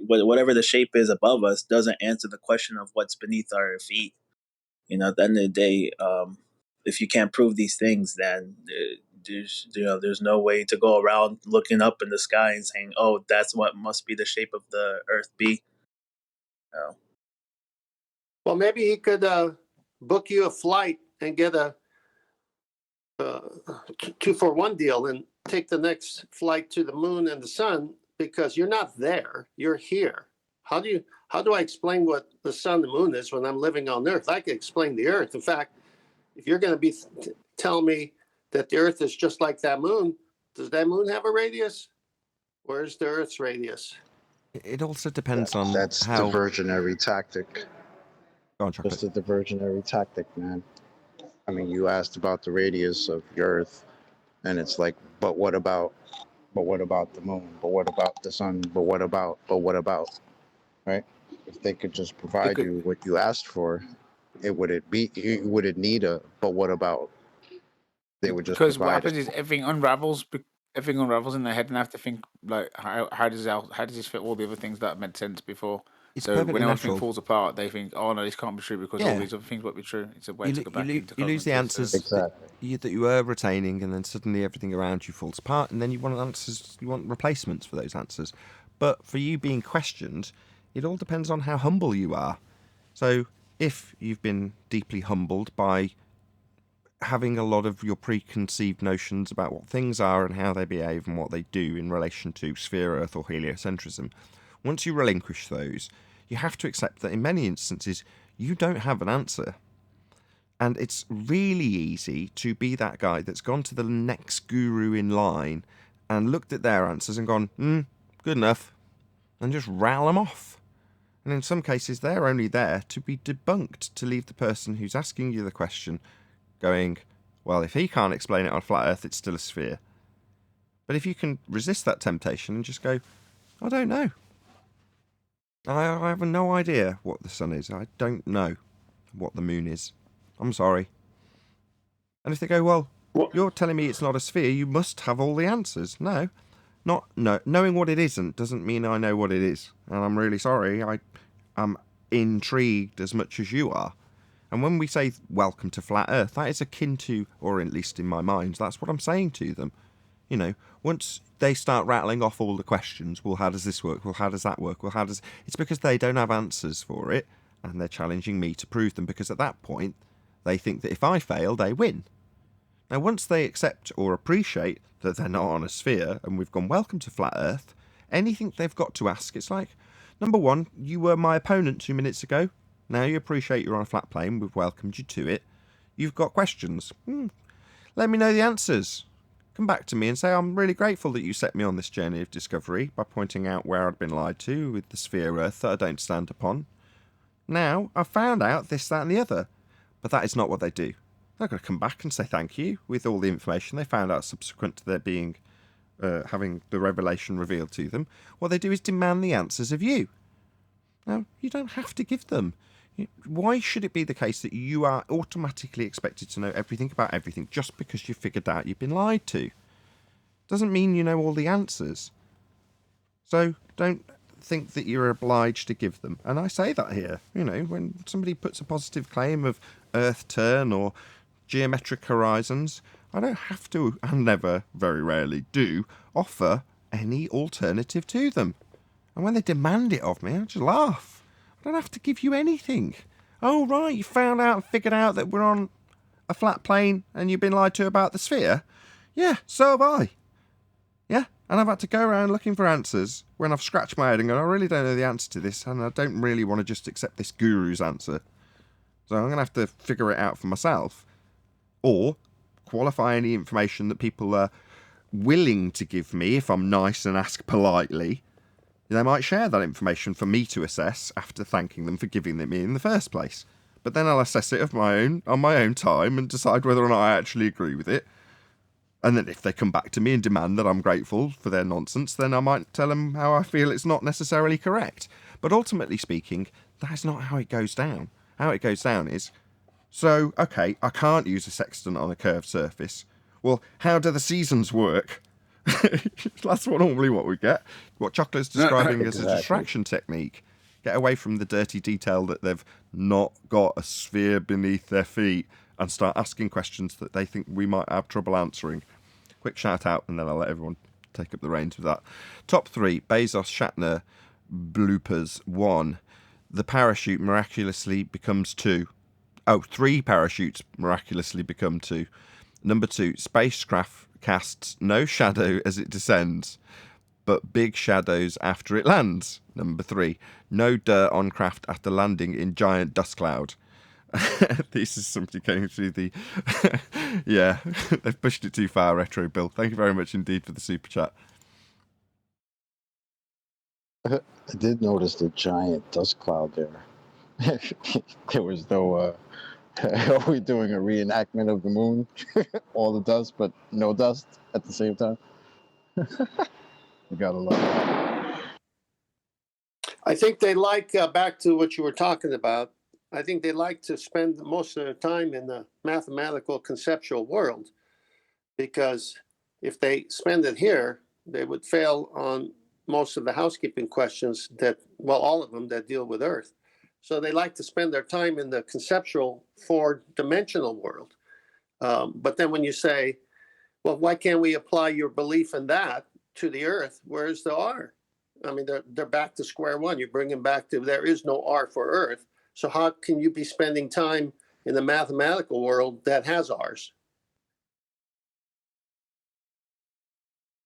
Whatever the shape is above us doesn't answer the question of what's beneath our feet. At the end of the day, if you can't prove these things, then There's no way to go around looking up in the sky and saying, "Oh, that's what must be the shape of the Earth be." No. Well, maybe he could book you a flight and get a 2-for-1 deal and take the next flight to the moon and the sun, because you're not there, you're here. How do I explain what the sun and the moon is when I'm living on Earth? I can explain the Earth. In fact, if you're going to be telling me that the Earth is just like that moon, does that moon have a radius? Where's the Earth's radius? It also depends on That's how... diversionary tactic. Go on, Chocolate. Just a diversionary tactic, man. I mean, you asked about the radius of the Earth, and it's like, but what about the moon? But what about the sun? But what about? Right? If they could just provide you what you asked for, you wouldn't need a but what about. They would just because what provide happens it. is everything unravels in their head, and they have to think like, how does this fit all the other things that made sense before? It's So perfectly when everything natural. falls apart, they think, oh no, this can't be true because all Yeah. these other things won't be true. It's a way to go back into You lose the answers Exactly. that you were retaining, and then suddenly everything around you falls apart, and then you want answers, you want replacements for those answers. But for you being questioned, it all depends on how humble you are. So if you've been deeply humbled by having a lot of your preconceived notions about what things are and how they behave and what they do in relation to sphere Earth or heliocentrism, once you relinquish those, you have to accept that in many instances you don't have an answer. And it's really easy to be that guy that's gone to the next guru in line and looked at their answers and gone, good enough, and just rattle them off. And in some cases, they're only there to be debunked, to leave the person who's asking you the question going, well, if he can't explain it on flat Earth, it's still a sphere. But if you can resist that temptation and just go, I don't know. I have no idea what the sun is. I don't know what the moon is. I'm sorry. And if they go, well, you're telling me it's not a sphere, you must have all the answers. No. Knowing what it isn't doesn't mean I know what it is. And I'm really sorry. I'm intrigued as much as you are. And when we say welcome to flat Earth, that is akin to, or at least in my mind, that's what I'm saying to them. You know, once they start rattling off all the questions, well, how does this work? Well, how does that work? Well, it's because they don't have answers for it, and they're challenging me to prove them, because at that point, they think that if I fail, they win. Now, once they accept or appreciate that they're not on a sphere, and we've gone welcome to flat Earth, anything they've got to ask, it's like, number one, you were my opponent 2 minutes ago. Now you appreciate you're on a flat plane, we've welcomed you to it. You've got questions. Let me know the answers. Come back to me and say, I'm really grateful that you set me on this journey of discovery by pointing out where I'd been lied to with the sphere Earth that I don't stand upon. Now, I've found out this, that and the other. But that is not what they do. They're going to come back and say thank you with all the information they found out subsequent to their being, having the revelation revealed to them. What they do is demand the answers of you. Now, you don't have to give them. Why should it be the case that you are automatically expected to know everything about everything just because you figured out you've been lied to? Doesn't mean you know all the answers. So don't think that you're obliged to give them. And I say that here, you know, when somebody puts a positive claim of Earth turn or geometric horizons, I don't have to, and never, very rarely do, offer any alternative to them. And when they demand it of me, I just laugh. I don't have to give you anything. Oh, right, you found out and figured out that we're on a flat plane and you've been lied to about the sphere? Yeah, so have I. Yeah, and I've had to go around looking for answers when I've scratched my head and gone, I really don't know the answer to this, and I don't really want to just accept this guru's answer. So I'm going to have to figure it out for myself. Or qualify any information that people are willing to give me if I'm nice and ask politely. They might share that information for me to assess after thanking them for giving it me in the first place. But then I'll assess it on my own time and decide whether or not I actually agree with it. And then if they come back to me and demand that I'm grateful for their nonsense, then I might tell them how I feel it's not necessarily correct. But ultimately speaking, that's not how it goes down. How it goes down is, so, okay, I can't use a sextant on a curved surface. Well, how do the seasons work? That's normally what we get. What Chocolate's describing as a distraction technique. Get away from the dirty detail that they've not got a sphere beneath their feet and start asking questions that they think we might have trouble answering. quick shout out, and then I'll let everyone take up the reins with that. Top 3 Bezos Shatner bloopers. 1. The parachute miraculously becomes 2. 3 parachutes miraculously become 2. Number 2, spacecraft casts no shadow as it descends, but big shadows after it lands. Number 3, no dirt on craft after landing in giant dust cloud. This is somebody going through the... yeah, they've pushed it too far, Retro Bill. Thank you very much indeed for the super chat. I did notice the giant dust cloud there. There was no... are we doing a reenactment of the moon? All the dust, but no dust at the same time? You gotta love it. I think they like, back to what you were talking about, I think they like to spend most of their time in the mathematical conceptual world, because if they spend it here, they would fail on most of the housekeeping questions that, well, all of them that deal with Earth. So they like to spend their time in the conceptual 4-dimensional world. But then when you say, well, why can't we apply your belief in that to the Earth? Where's the R? I mean, they're back to square one. You bring them back to, there is no R for Earth. So how can you be spending time in the mathematical world that has R's?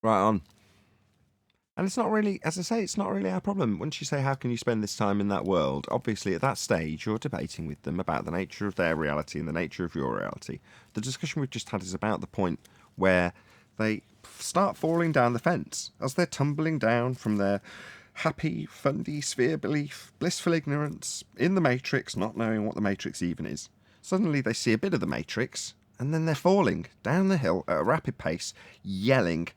Right on. And it's not really, as I say, it's not really our problem. Once you say, how can you spend this time in that world? Obviously, at that stage, you're debating with them about the nature of their reality and the nature of your reality. The discussion we've just had is about the point where they start falling down the fence as they're tumbling down from their happy, fundy sphere belief, blissful ignorance, in the Matrix, not knowing what the Matrix even is. Suddenly they see a bit of the Matrix, and then they're falling down the hill at a rapid pace, yelling,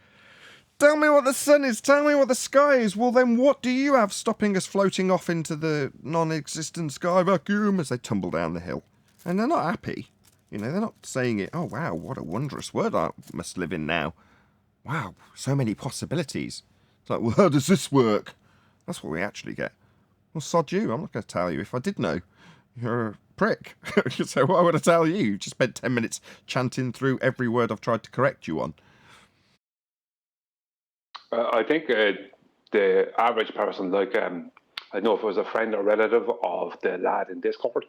"Tell me what the sun is, tell me what the sky is." Well, then what do you have stopping us floating off into the non-existent sky vacuum, as they tumble down the hill? And they're not happy. You know, they're not saying it, "Oh, wow, what a wondrous world I must live in now. Wow, so many possibilities." It's like, well, how does this work? That's what we actually get. Well, sod you, I'm not going to tell you if I did know. You're a prick. So why would I tell you? You just spent 10 minutes chanting through every word I've tried to correct you on. I think the average person, like, I don't know if it was a friend or relative of the lad in Discord,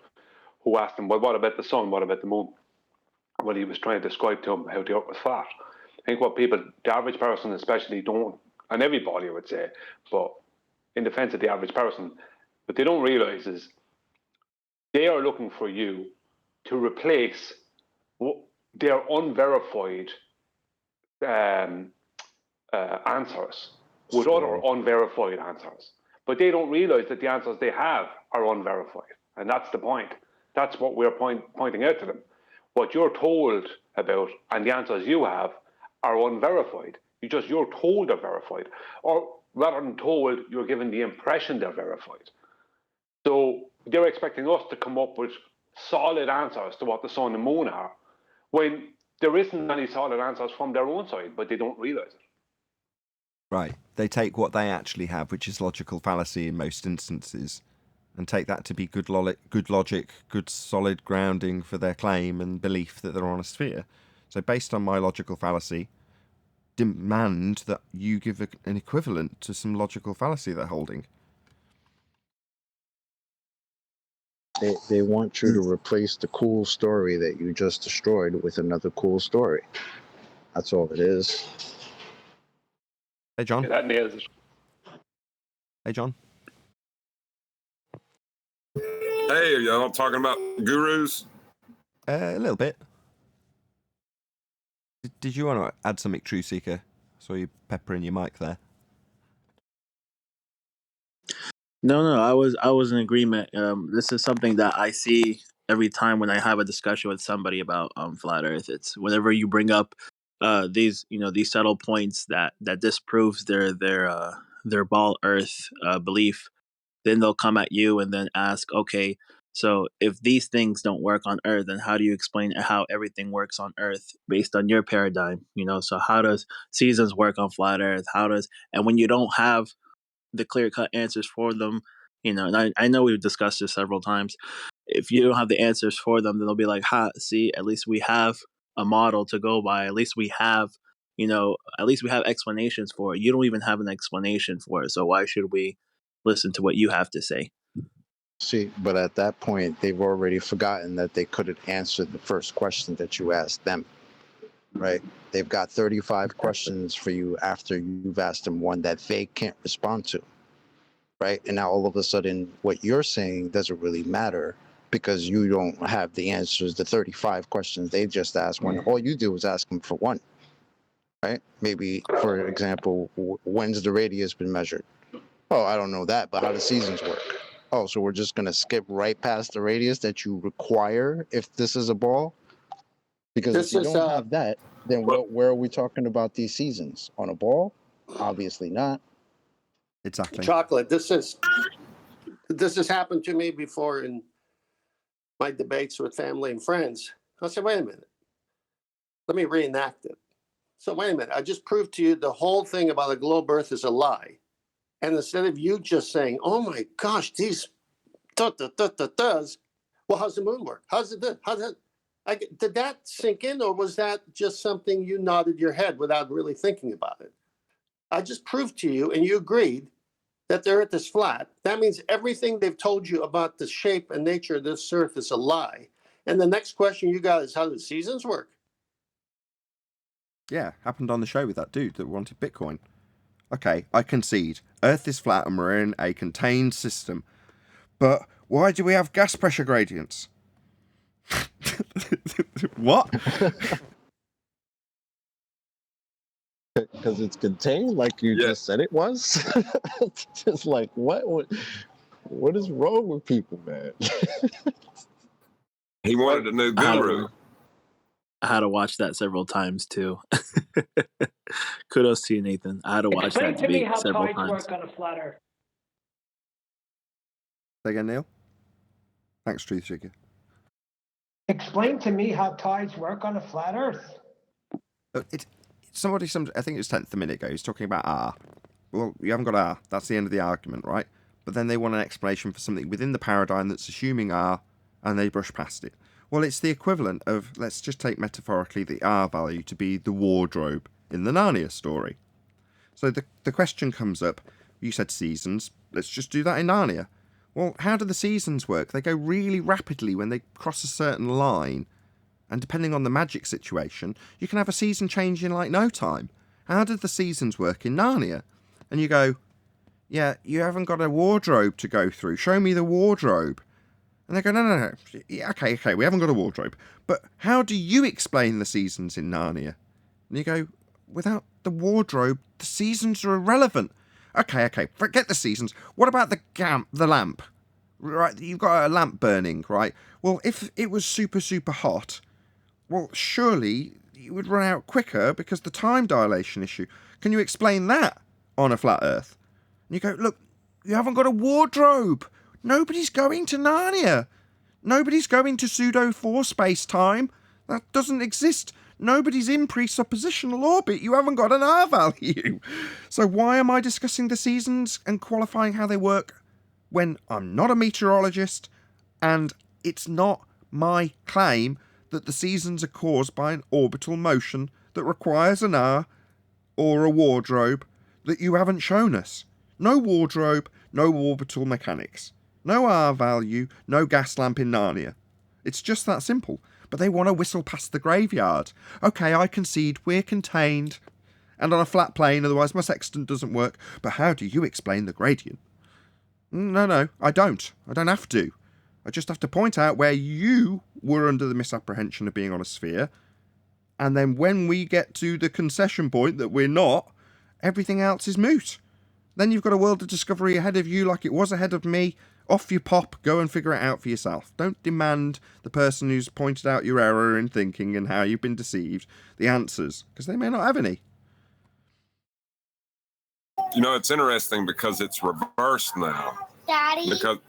who asked him, well, what about the sun? What about the moon? Well, he was trying to describe to him how the earth was flat. I think what people, the average person especially, don't, and everybody would say, but in defense of the average person, what they don't realize is they are looking for you to replace their unverified answers with other unverified answers. But they don't realize that the answers they have are unverified. And that's the point. That's what we're pointing out to them. What you're told about and the answers you have are unverified. You're told they're verified. Or rather than told, you're given the impression they're verified. So they're expecting us to come up with solid answers to what the sun and moon are, when there isn't any solid answers from their own side, but they don't realize it. Right. They take what they actually have, which is logical fallacy in most instances, and take that to be good logic, good solid grounding for their claim and belief that they're on a sphere. So based on my logical fallacy, demand that you give an equivalent to some logical fallacy they're holding. They want you to replace the cool story that you just destroyed with another cool story. That's all it is. Hey, John. Yeah, that nails it. Hey, John. Hey, are y'all talking about gurus? A little bit. Did you want to add something, True Seeker? Saw you peppering your mic there. No, I was in agreement. This is something that I see every time when I have a discussion with somebody about flat Earth. It's whenever you bring up these subtle points that disproves their ball Earth belief, then they'll come at you and then ask, okay, so if these things don't work on Earth, then how do you explain how everything works on Earth based on your paradigm? So how does seasons work on flat Earth? And when you don't have the clear-cut answers for them, and I know we've discussed this several times. If you don't have the answers for them, then they'll be like, see, at least we have a model to go by. At least we have At least we have explanations for it. You don't even have an explanation for it. So why should we listen to what you have to say? See, but at that point, they've already forgotten that they could have answered the first question that you asked them, right? They've got 35 questions for you after you've asked them one that they can't respond to, right? And now all of a sudden, what you're saying doesn't really matter because you don't have the answers, the 35 questions they just asked when all you do is ask them for one, right? Maybe, for example, when's the radius been measured? Oh, I don't know that, but how do seasons work? Oh, so we're just going to skip right past the radius that you require if this is a ball? Because This if you is don't have that, then where are we talking about these seasons? On a ball? Obviously not. Exactly. chocolate. This has happened to me before in my debates with family and friends. I said, wait a minute. Let me reenact it. So wait a minute. I just proved to you the whole thing about a globe Earth is a lie. And instead of you just saying, oh my gosh, these does, well, how's the moon work? How's it do? How's it? Did that sink in, or was that just something you nodded your head without really thinking about it? I just proved to you, and you agreed, that the Earth is flat. That means everything they've told you about the shape and nature of this Earth is a lie. And the next question you got is, how do the seasons work? Yeah, happened on the show with that dude that wanted Bitcoin. Okay, I concede. Earth is flat and we're in a contained system. But why do we have gas pressure gradients? What? Because it's contained, like you just said it was. It's just like, what is wrong with people, man? He wanted a new guru. I had to watch that several times too. Kudos to you, Nathan. I had to watch Explain that to me debate how several tides times. work on a flat Earth. Say again, Neil? Thanks, Truth Sugar. Explain to me how tides work on a flat Earth. I think it was 10th a minute ago, he's talking about R. Well, you haven't got R. That's the end of the argument, right? But then they want an explanation for something within the paradigm that's assuming R, and they brush past it. Well, it's the equivalent of, let's just take metaphorically the R value to be the wardrobe in the Narnia story. So the question comes up, you said seasons, let's just do that in Narnia. Well, how do the seasons work? They go really rapidly when they cross a certain line. And depending on the magic situation, you can have a season change in like no time. How did the seasons work in Narnia? And you go, yeah, you haven't got a wardrobe to go through. Show me the wardrobe. And they go, no. Yeah, okay, we haven't got a wardrobe. But how do you explain the seasons in Narnia? And you go, without the wardrobe, the seasons are irrelevant. Okay, forget the seasons. What about the lamp? Right, you've got a lamp burning, right? Well, if it was super, super hot, well, surely you would run out quicker because the time dilation issue. Can you explain that on a flat Earth? And you go, look, you haven't got a wardrobe. Nobody's going to Narnia. Nobody's going to pseudo-4 space-time. That doesn't exist. Nobody's in presuppositional orbit. You haven't got an R value. So why am I discussing the seasons and qualifying how they work when I'm not a meteorologist and it's not my claim that the seasons are caused by an orbital motion that requires an R or a wardrobe that you haven't shown us? No wardrobe, no orbital mechanics. No R value, no gas lamp in Narnia. It's just that simple. But they want to whistle past the graveyard. Okay, I concede we're contained and on a flat plane, otherwise my sextant doesn't work. But how do you explain the gradient? No, I don't. I don't have to. I just have to point out where you were under the misapprehension of being on a sphere. And then when we get to the concession point that we're not, everything else is moot. Then you've got a world of discovery ahead of you like it was ahead of me. Off you pop, go and figure it out for yourself. Don't demand the person who's pointed out your error in thinking and how you've been deceived the answers, because they may not have any. You know, it's interesting because it's reversed now. Daddy? Because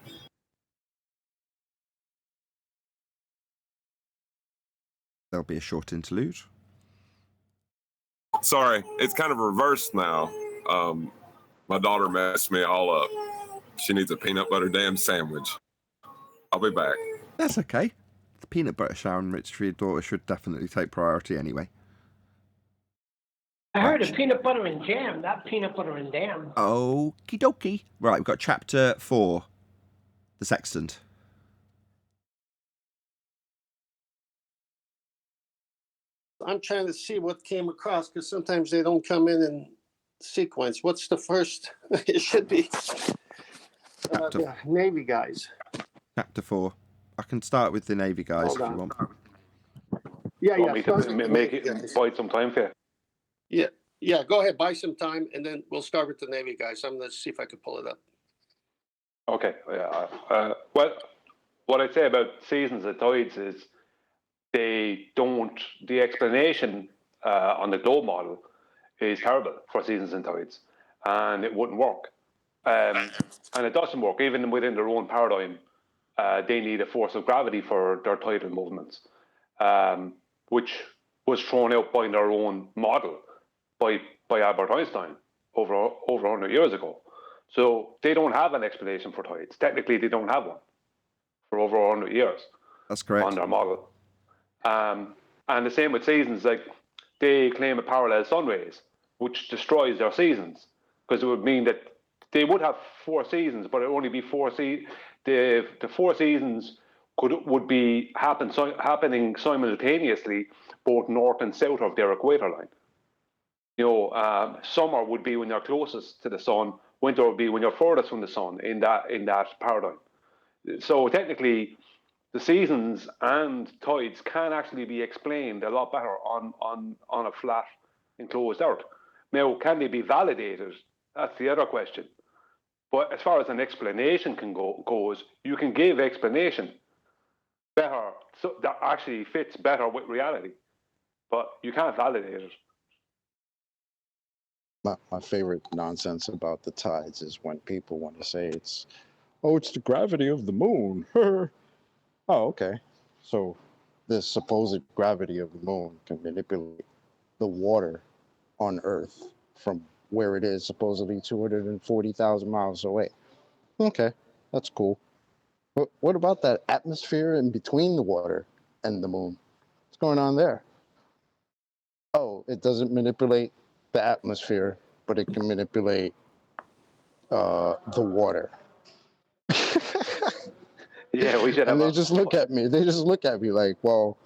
there'll be a short interlude. Sorry, it's kind of reversed now. My daughter messed me all up. She needs a peanut butter damn sandwich. I'll be back. That's okay. The peanut butter sandwich for your daughter should definitely take priority anyway. I heard of peanut butter and jam, not peanut butter and damn. Okie dokie. Right, we've got chapter 4, the Sextant. I'm trying to see what came across because sometimes they don't come in sequence. What's the first? It should be the Navy guys. Chapter 4. I can start with the Navy guys Hold if on. you want. Yeah, Want me start to with the make Navy it guys. bide some time for you? Yeah, go ahead, buy some time, and then we'll start with the Navy guys. I'm going to see if I can pull it up. Okay. Yeah. Well, what I'd say about seasons and tides is the explanation on the globe model is terrible for seasons and tides, and it wouldn't work. And it doesn't work, even within their own paradigm. They need a force of gravity for their tidal movements, which was thrown out by their own model by Albert Einstein over 100 years ago. So they don't have an explanation for tides. Technically, they don't have one for over 100 years. That's correct. On their model. And the same with seasons. Like, they claim a parallel sun rays, which destroys their seasons, because it would mean that they would have 4 seasons, but it would only be 4 seasons. The 4 seasons would be happening simultaneously, both north and south of their equator line. Summer would be when you're closest to the sun. Winter would be when you're furthest from the sun in that paradigm. So technically, the seasons and tides can actually be explained a lot better on a flat, enclosed Earth. Now, can they be validated? That's the other question. But as far as an explanation goes, you can give explanation better, so that actually fits better with reality. But you can't validate it. My favorite nonsense about the tides is when people want to say it's the gravity of the moon. Oh, okay. So this supposed gravity of the moon can manipulate the water on Earth from where it is supposedly 240,000 miles away. Okay, that's cool. But what about that atmosphere in between the water and the moon? What's going on there? Oh, it doesn't manipulate the atmosphere, but it can manipulate the water. Yeah, we should have. And they just look at me. They just look at me like, well,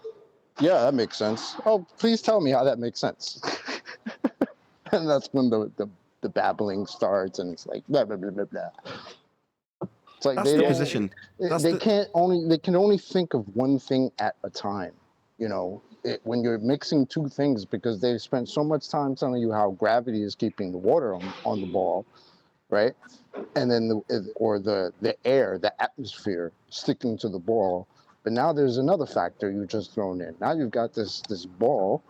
yeah, that makes sense. Oh, please tell me how that makes sense. And that's when the babbling starts, and it's like blah blah blah blah blah. It's like That's the position. They can only think of one thing at a time. When you're mixing 2 things, because they've spent so much time telling you how gravity is keeping the water on the ball, right? And then the air, the atmosphere sticking to the ball. But now there's another factor you just thrown in. Now you've got this ball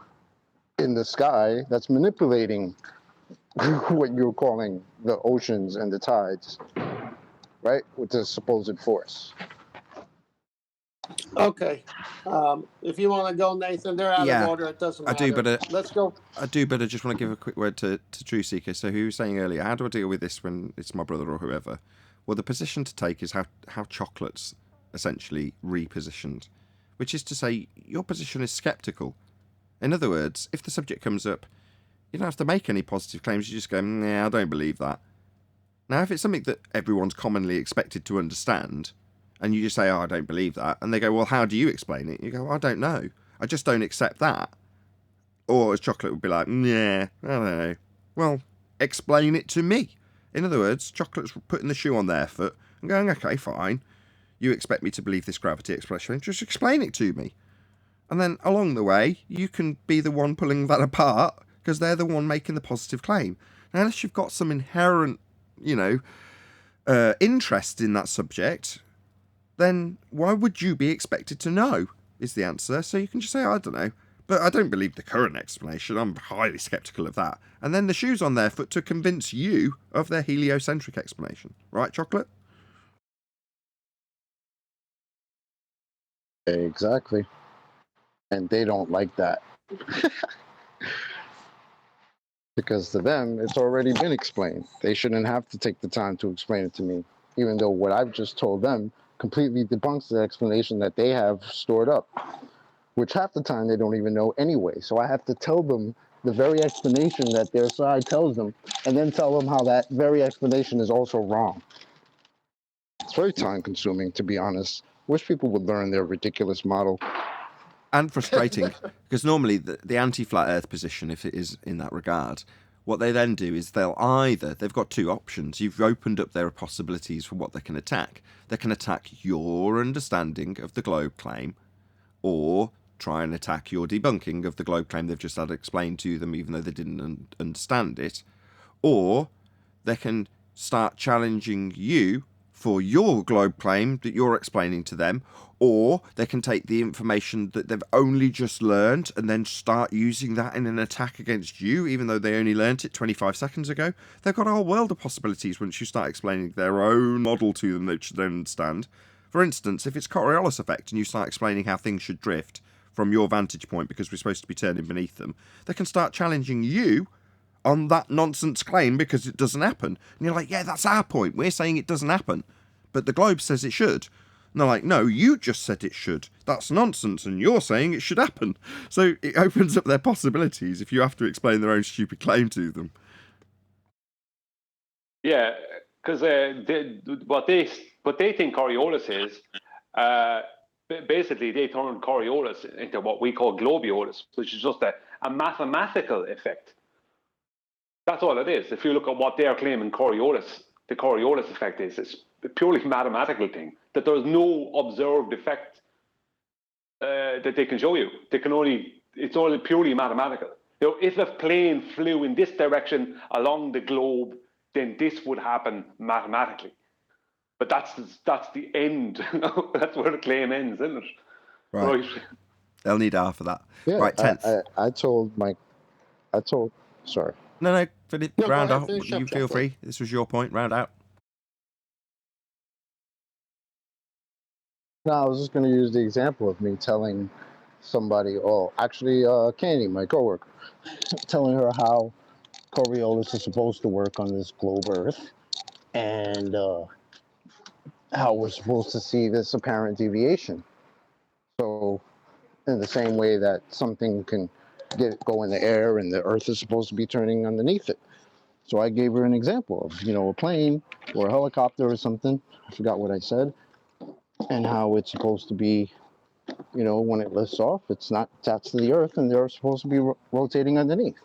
in the sky that's manipulating what you're calling the oceans and the tides, right? With the supposed force. Okay. If you want to go, Nathan, they're out of order. It doesn't matter. I do, but let's go. I do, but I just want to give a quick word to True Seeker. So, who was saying earlier, how do I deal with this when it's my brother or whoever? Well, the position to take is how chocolate's essentially repositioned, which is to say, your position is skeptical. In other words, if the subject comes up, you don't have to make any positive claims. You just go, nah, I don't believe that. Now, if it's something that everyone's commonly expected to understand, and you just say, oh, I don't believe that, and they go, well, how do you explain it? You go, I don't know. I just don't accept that. Or as Chocolate would be like, nah, I don't know. Well, explain it to me. In other words, Chocolate's putting the shoe on their foot and going, okay, fine. You expect me to believe this gravity explanation. Just explain it to me. And then along the way, you can be the one pulling that apart because they're the one making the positive claim. Now, unless you've got some inherent, interest in that subject, then why would you be expected to know, is the answer. So you can just say, I don't know, but I don't believe the current explanation. I'm highly sceptical of that. And then the shoe's on their foot to convince you of their heliocentric explanation. Right, Chocolate? Exactly. And they don't like that. Because to them, it's already been explained. They shouldn't have to take the time to explain it to me, even though what I've just told them completely debunks the explanation that they have stored up, which half the time they don't even know anyway. So I have to tell them the very explanation that their side tells them, and then tell them how that very explanation is also wrong. It's very time consuming, to be honest. Wish people would learn their ridiculous model. And frustrating, because normally the anti-flat earth position, if it is in that regard, what they then do is they've got two options. You've opened up their possibilities for what they can attack. They can attack your understanding of the globe claim, or try and attack your debunking of the globe claim they've just had explained to them, even though they didn't understand it. Or they can start challenging you for your globe claim that you're explaining to them, or they can take the information that they've only just learned and then start using that in an attack against you, even though they only learnt it 25 seconds ago. They've got a whole world of possibilities once you start explaining their own model to them that should understand. For instance, if it's Coriolis effect and you start explaining how things should drift from your vantage point because we're supposed to be turning beneath them, they can start challenging you on that nonsense claim because it doesn't happen. And you're like, yeah, that's our point. We're saying it doesn't happen. But the globe says it should. And they're like, no, you just said it should. That's nonsense, and you're saying it should happen. So it opens up their possibilities if you have to explain their own stupid claim to them. Yeah, because what they think Coriolis is, basically they turn Coriolis into what we call globiolis, which is just a mathematical effect. That's all it is. If you look at what they're claiming Coriolis, the Coriolis effect is, it's a purely mathematical thing, that there's no observed effect that they can show you. It's only purely mathematical. You know, if a plane flew in this direction along the globe, then this would happen mathematically. But that's the end. That's where the claim ends, isn't it? Right. They'll need R for that. Yeah, right, 10th. Sorry. No, Philip, No, round go ahead, out. finish You up, feel Jeff. free. This was your point. Round out. No, I was just going to use the example of me telling somebody, Candy, my coworker, telling her how Coriolis is supposed to work on this globe Earth, and how we're supposed to see this apparent deviation. So, in the same way that something can go in the air and the Earth is supposed to be turning underneath it. So I gave her an example of, a plane or a helicopter or something. I forgot what I said. And how it's supposed to be, when it lifts off, it's not attached to the Earth and they're supposed to be rotating underneath.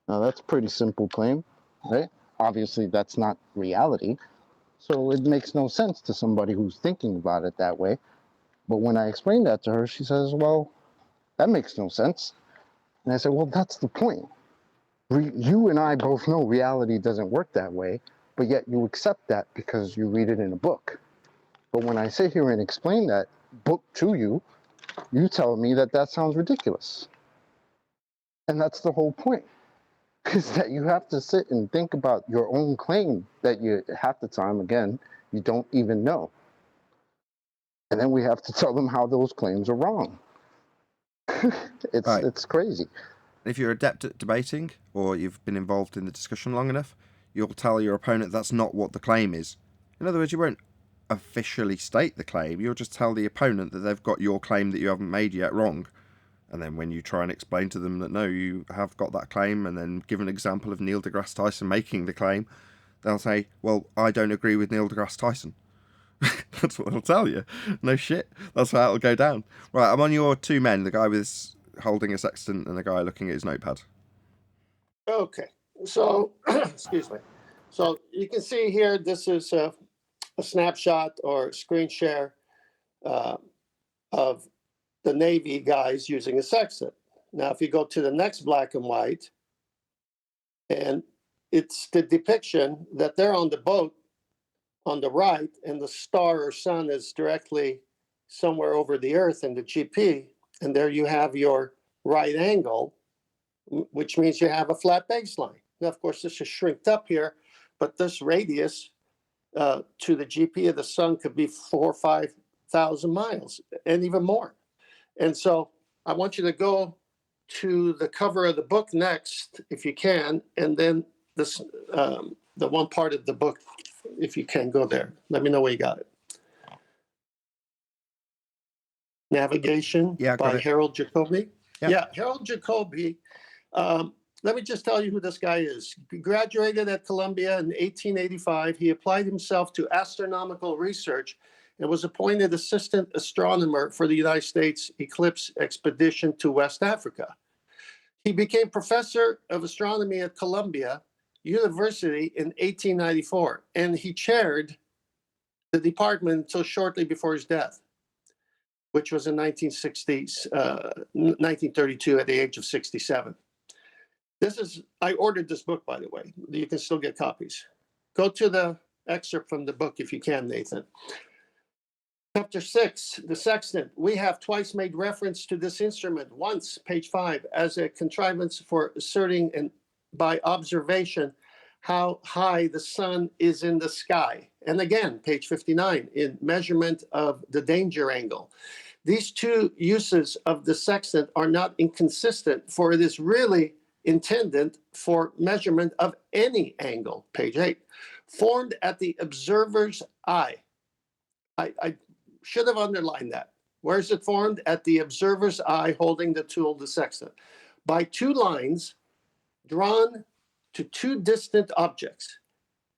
Now, that's a pretty simple claim, right? Obviously, that's not reality. So it makes no sense to somebody who's thinking about it that way. But when I explained that to her, she says, well, that makes no sense. And I said, well, that's the point. You and I both know reality doesn't work that way, but yet you accept that because you read it in a book. But when I sit here and explain that book to you, you tell me that sounds ridiculous. And that's the whole point. Is that you have to sit and think about your own claim that you, half the time, again, you don't even know. And then we have to tell them how those claims are wrong. It's crazy. If you're adept at debating, or you've been involved in the discussion long enough, you'll tell your opponent that's not what the claim is. In other words, you won't officially state the claim, you'll just tell the opponent that they've got your claim that you haven't made yet wrong. And then when you try and explain to them that no, you have got that claim, and then give an example of Neil deGrasse Tyson making the claim, they'll say, well, I don't agree with Neil deGrasse Tyson. That's what they'll tell you. No shit. That's how it'll go down. Right, I'm on your two men, the guy with holding a sextant and the guy looking at his notepad. Okay, so, excuse me. So you can see here, this is a snapshot or screen share of the Navy guys using a sextant. Now, if you go to the next black and white, and it's the depiction that they're on the boat on the right, and the star or sun is directly somewhere over the Earth in the GP, and there you have your right angle, which means you have a flat baseline. Now, of course, this is shrinked up here, but this radius to the GP of the sun could be 4,000 or 5,000 miles, and even more. And so I want you to go to the cover of the book next, if you can, and then this the one part of the book, if you can go there. Let me know where you got it. Navigation by Harold Jacoby. Yeah, Harold Jacoby let me just tell you who this guy is. He graduated at Columbia in 1885. He applied himself to astronomical research and was appointed assistant astronomer for the United States Eclipse Expedition to West Africa. He became professor of astronomy at Columbia University in 1894, and he chaired the department until shortly before his death, which was in 1932 at the age of 67. I ordered this book, by the way. You can still get copies. Go to the excerpt from the book if you can, Nathan. Chapter 6, the Sextant. We have twice made reference to this instrument, once, page 5, as a contrivance for asserting and by observation how high the sun is in the sky. And again, page 59, in measurement of the danger angle. These two uses of the sextant are not inconsistent, for it is really intended for measurement of any angle, page 8, formed at the observer's eye. I should have underlined that. Where is it formed? At the observer's eye holding the tool, the sextant, by two lines drawn to two distant objects.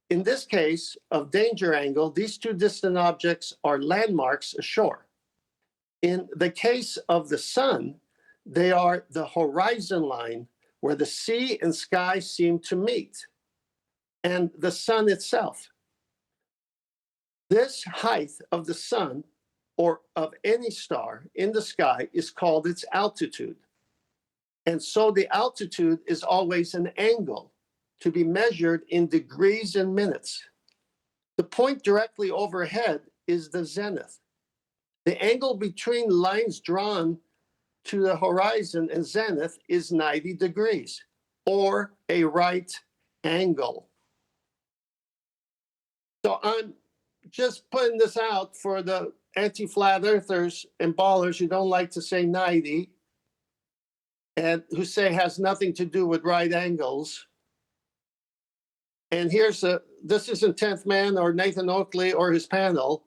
In this case of danger angle, these two distant objects are landmarks ashore. In the case of the sun, they are the horizon line where the sea and sky seem to meet, and the sun itself. This height of the sun or of any star in the sky is called its altitude. And so the altitude is always an angle to be measured in degrees and minutes. The point directly overhead is the zenith. The angle between lines drawn to the horizon and zenith is 90 degrees, or a right angle. So I'm just putting this out for the anti-flat earthers and ballers who don't like to say 90 and who say has nothing to do with right angles. And this isn't 10th Man or Nathan Oakley or his panel.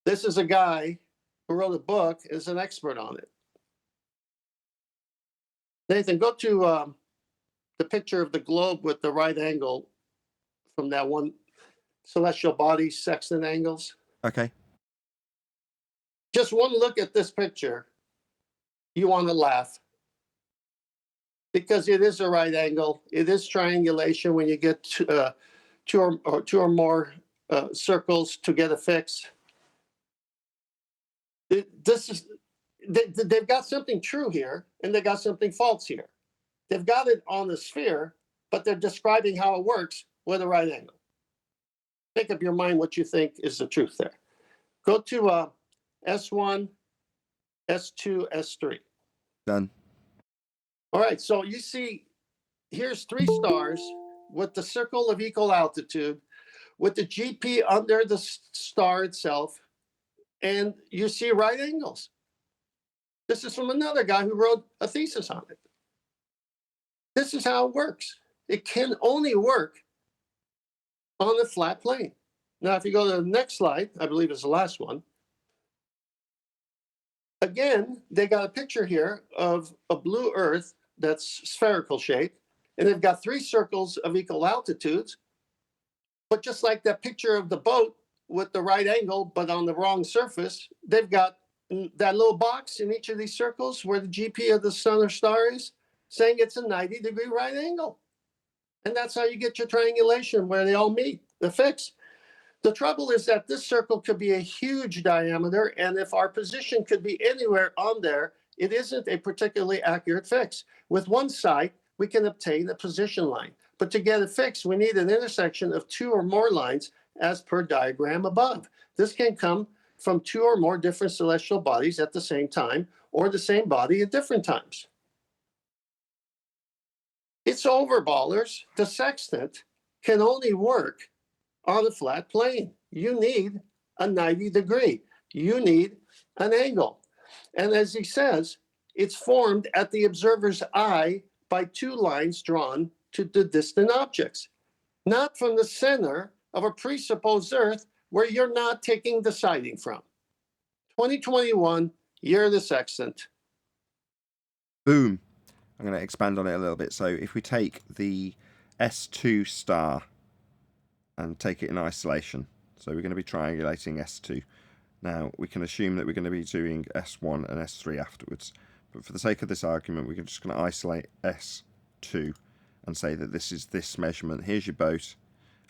This is a guy who wrote a book, is an expert on it. Nathan, go to the picture of the globe with the right angle from that one celestial body, sextant angles. Okay. Just one look at this picture, you want to laugh. Because it is a right angle. It is triangulation when you get two or more circles to get a fix. They've got something true here, and they got something false here. They've got it on the sphere, but they're describing how it works with a right angle. Make up your mind what you think is the truth there. Go to S1, S2, S3. Done. All right, so you see, here's three stars with the circle of equal altitude, with the GP under the star itself, and you see right angles. This is from another guy who wrote a thesis on it. This is how it works. It can only work on a flat plane. Now, if you go to the next slide, I believe it's the last one. Again, they got a picture here of a blue Earth that's spherical shaped, and they've got three circles of equal altitudes. But just like that picture of the boat with the right angle, but on the wrong surface, they've got that little box in each of these circles where the GP of the sun or star is, saying it's a 90-degree right angle. And that's how you get your triangulation where they all meet, the fix. The trouble is that this circle could be a huge diameter, and if our position could be anywhere on there, it isn't a particularly accurate fix. With one side, we can obtain a position line. But to get a fix, we need an intersection of two or more lines as per diagram above. This can come from two or more different celestial bodies at the same time, or the same body at different times. It's over, ballers. The sextant can only work on a flat plane. You need a 90-degree. You need an angle. And as he says, it's formed at the observer's eye by two lines drawn to the distant objects, not from the center of a presupposed Earth where you're not taking the sighting from. 2021, year of the sextant. Boom. I'm going to expand on it a little bit. So if we take the S2 star and take it in isolation, so we're going to be triangulating S2. Now, we can assume that we're going to be doing S1 and S3 afterwards. But for the sake of this argument, we're just going to isolate S2 and say that this is this measurement. Here's your boat,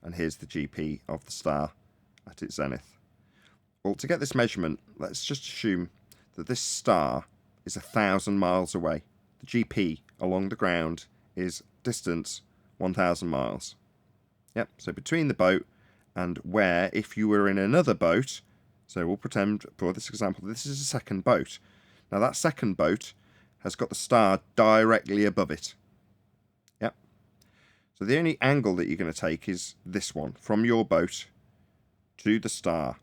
and here's the GP of the star at its zenith. Well, to get this measurement, let's just assume that this star is 1,000 miles away. The GP along the ground is distance 1,000 miles. Yep, so between the boat and where, if you were in another boat, so we'll pretend for this example this is a second boat. Now that second boat has got the star directly above it. Yep. So the only angle that you're going to take is this one, from your boat to the star.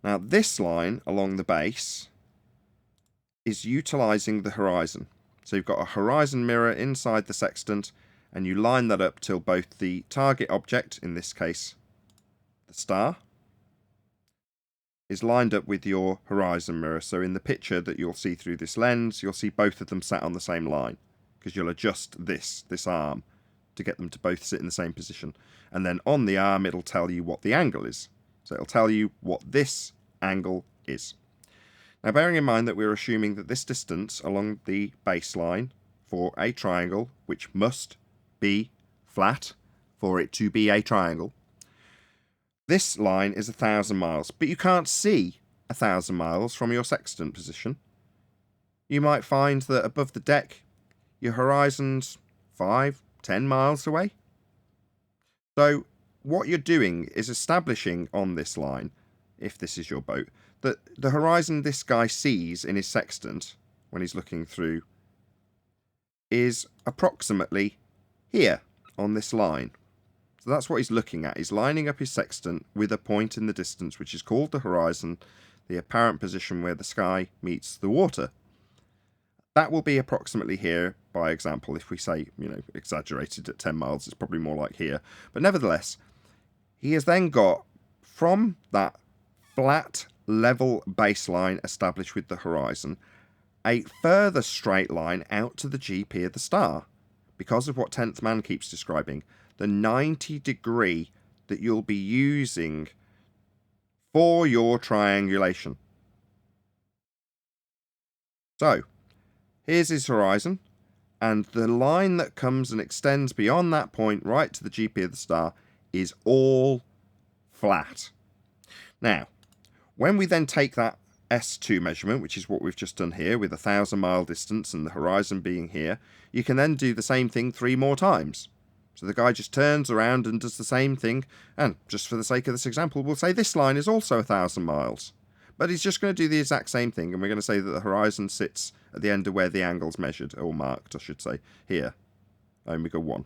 Now this line along the base is utilizing the horizon. So you've got a horizon mirror inside the sextant, and you line that up till both the target object, in this case the star, is lined up with your horizon mirror. So in the picture that you'll see through this lens, you'll see both of them sat on the same line, because you'll adjust this arm to get them to both sit in the same position. And then on the arm, it'll tell you what the angle is. So it'll tell you what this angle is. Now, bearing in mind that we're assuming that this distance along the baseline for a triangle, which must be flat for it to be a triangle, this line is 1,000 miles, but you can't see 1,000 miles from your sextant position. You might find that above the deck, your horizon's 5, 10 miles away. So what you're doing is establishing on this line, if this is your boat, that the horizon this guy sees in his sextant when he's looking through is approximately here on this line. So that's what he's looking at. He's lining up his sextant with a point in the distance, which is called the horizon, the apparent position where the sky meets the water. That will be approximately here, by example. If we say, exaggerated at 10 miles, it's probably more like here. But nevertheless, he has then got, from that flat level baseline established with the horizon, a further straight line out to the GP of the star, because of what 10th Man keeps describing, the 90 degree that you'll be using for your triangulation. So, here's his horizon, and the line that comes and extends beyond that point right to the GP of the star is all flat. Now, when we then take that S2 measurement, which is what we've just done here with 1,000 mile distance and the horizon being here, you can then do the same thing 3 more times. So the guy just turns around and does the same thing, and just for the sake of this example, we'll say this line is also 1,000 miles. But he's just going to do the exact same thing, and we're going to say that the horizon sits at the end of where the angle's measured, or marked, I should say, here, omega 1.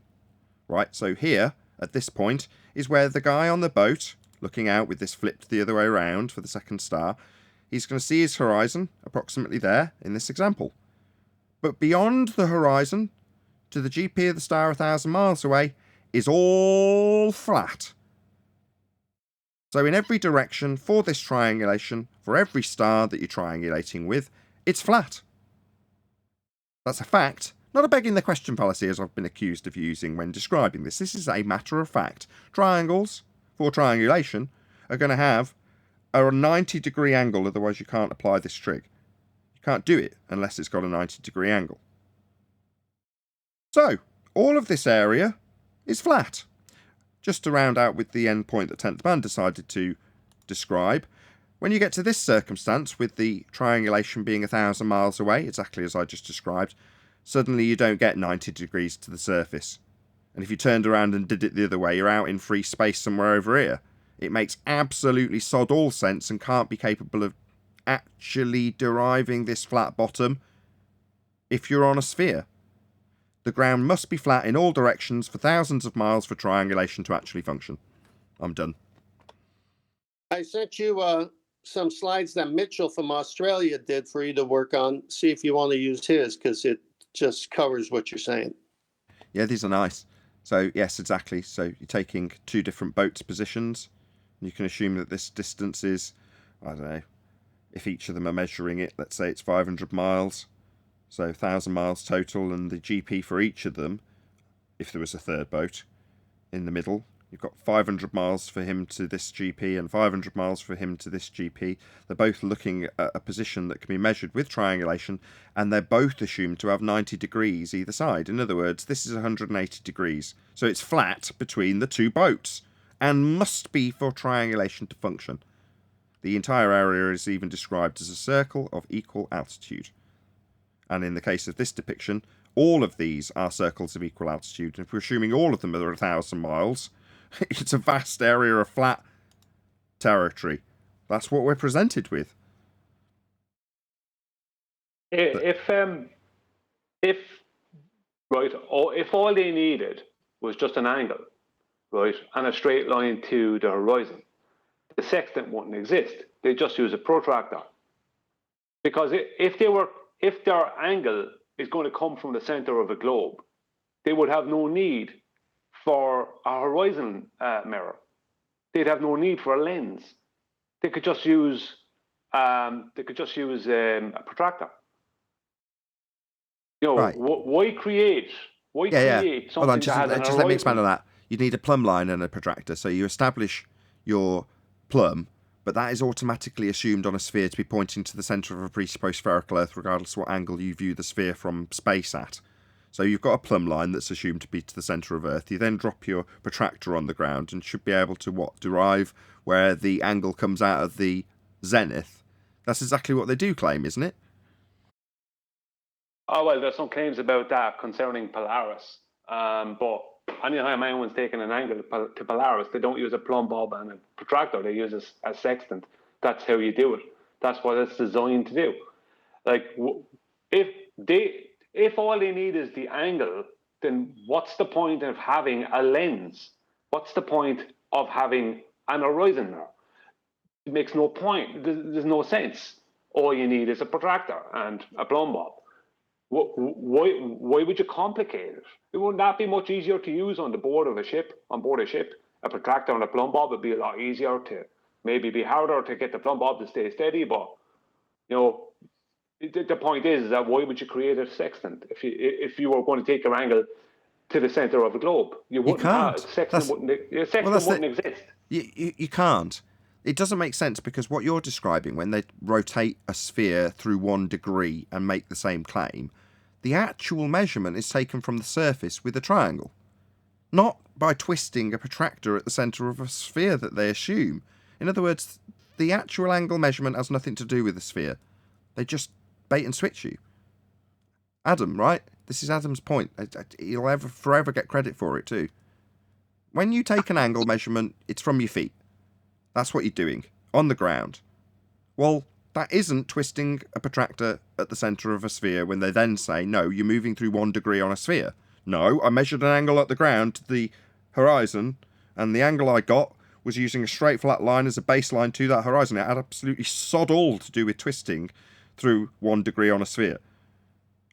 Right, so here, at this point, is where the guy on the boat, looking out with this flipped the other way around for the second star, he's going to see his horizon approximately there in this example. But beyond the horizon, to the GP of the star 1,000 miles away, is all flat. So in every direction for this triangulation, for every star that you're triangulating with, it's flat. That's a fact, not a begging the question fallacy as I've been accused of using when describing this. This is a matter of fact. Triangles, for triangulation, are going to have a 90 degree angle, otherwise you can't apply this trig. You can't do it unless it's got a 90 degree angle. So, all of this area is flat. Just to round out with the end point that 10th Man decided to describe, when you get to this circumstance with the triangulation being 1,000 miles away, exactly as I just described, suddenly you don't get 90 degrees to the surface. And if you turned around and did it the other way, you're out in free space somewhere over here. It makes absolutely sod all sense and can't be capable of actually deriving this flat bottom if you're on a sphere. The ground must be flat in all directions for thousands of miles for triangulation to actually function. I'm done. I sent you some slides that Mitchell from Australia did for you to work on. See if you want to use his, because it just covers what you're saying. Yeah, these are nice. So, yes, exactly. So you're taking 2 different boats' positions. You can assume that this distance is, I don't know, if each of them are measuring it, let's say it's 500 miles. So 1,000 miles total, and the GP for each of them, if there was a third boat in the middle. You've got 500 miles for him to this GP and 500 miles for him to this GP. They're both looking at a position that can be measured with triangulation, and they're both assumed to have 90 degrees either side. In other words, this is 180 degrees. So it's flat between the two boats, and must be for triangulation to function. The entire area is even described as a circle of equal altitude. And in the case of this depiction, all of these are circles of equal altitude. And if we're assuming all of them are 1,000 miles, it's a vast area of flat territory. That's what we're presented with. If all they needed was just an angle, right, and a straight line to the horizon, the sextant wouldn't exist. They just use a protractor. Because if their angle is going to come from the center of a globe, they would have no need for a horizon mirror. They'd have no need for a lens. They could just use a protractor. You know, Right. Why create something Hold on, that has an just let me expand horizon? on that. You need a plumb line and a protractor. So you establish your plumb, but that is automatically assumed on a sphere to be pointing to the centre of a presupposed spherical Earth, regardless of what angle you view the sphere from space at. So you've got a plumb line that's assumed to be to the centre of Earth. You then drop your protractor on the ground and should be able to, derive where the angle comes out of the zenith. That's exactly what they do claim, isn't it? Oh, well, there's some claims about that concerning Polaris. But anytime anyone's taking an angle to Polaris, they don't use a plumb bob and a protractor. They use a sextant. That's how you do it. That's what it's designed to do. Like, if all they need is the angle, then what's the point of having a lens? What's the point of having an horizon mirror? It makes no point. There's no sense. All you need is a protractor and a plumb bob. Why would you complicate it? It wouldn't that be much easier to use on board a ship? A protractor and a plumb bob would be a lot easier to, maybe be harder to get the plumb bob to stay steady, but you know, the point is that why would you create a sextant if you were going to take your angle to the center of a globe? You wouldn't have sextant wouldn't exist. You can't. It doesn't make sense, because what you're describing, when they rotate a sphere through 1 degree and make the same claim, the actual measurement is taken from the surface with a triangle, not by twisting a protractor at the centre of a sphere that they assume. In other words, the actual angle measurement has nothing to do with the sphere. They just bait and switch you. Adam, right? This is Adam's point. He'll forever get credit for it too. When you take an angle measurement, it's from your feet. That's what you're doing, on the ground. Well, that isn't twisting a protractor at the centre of a sphere when they then say, no, you're moving through 1 degree on a sphere. No, I measured an angle at the ground to the horizon, and the angle I got was using a straight flat line as a baseline to that horizon. It had absolutely sod all to do with twisting through 1 degree on a sphere.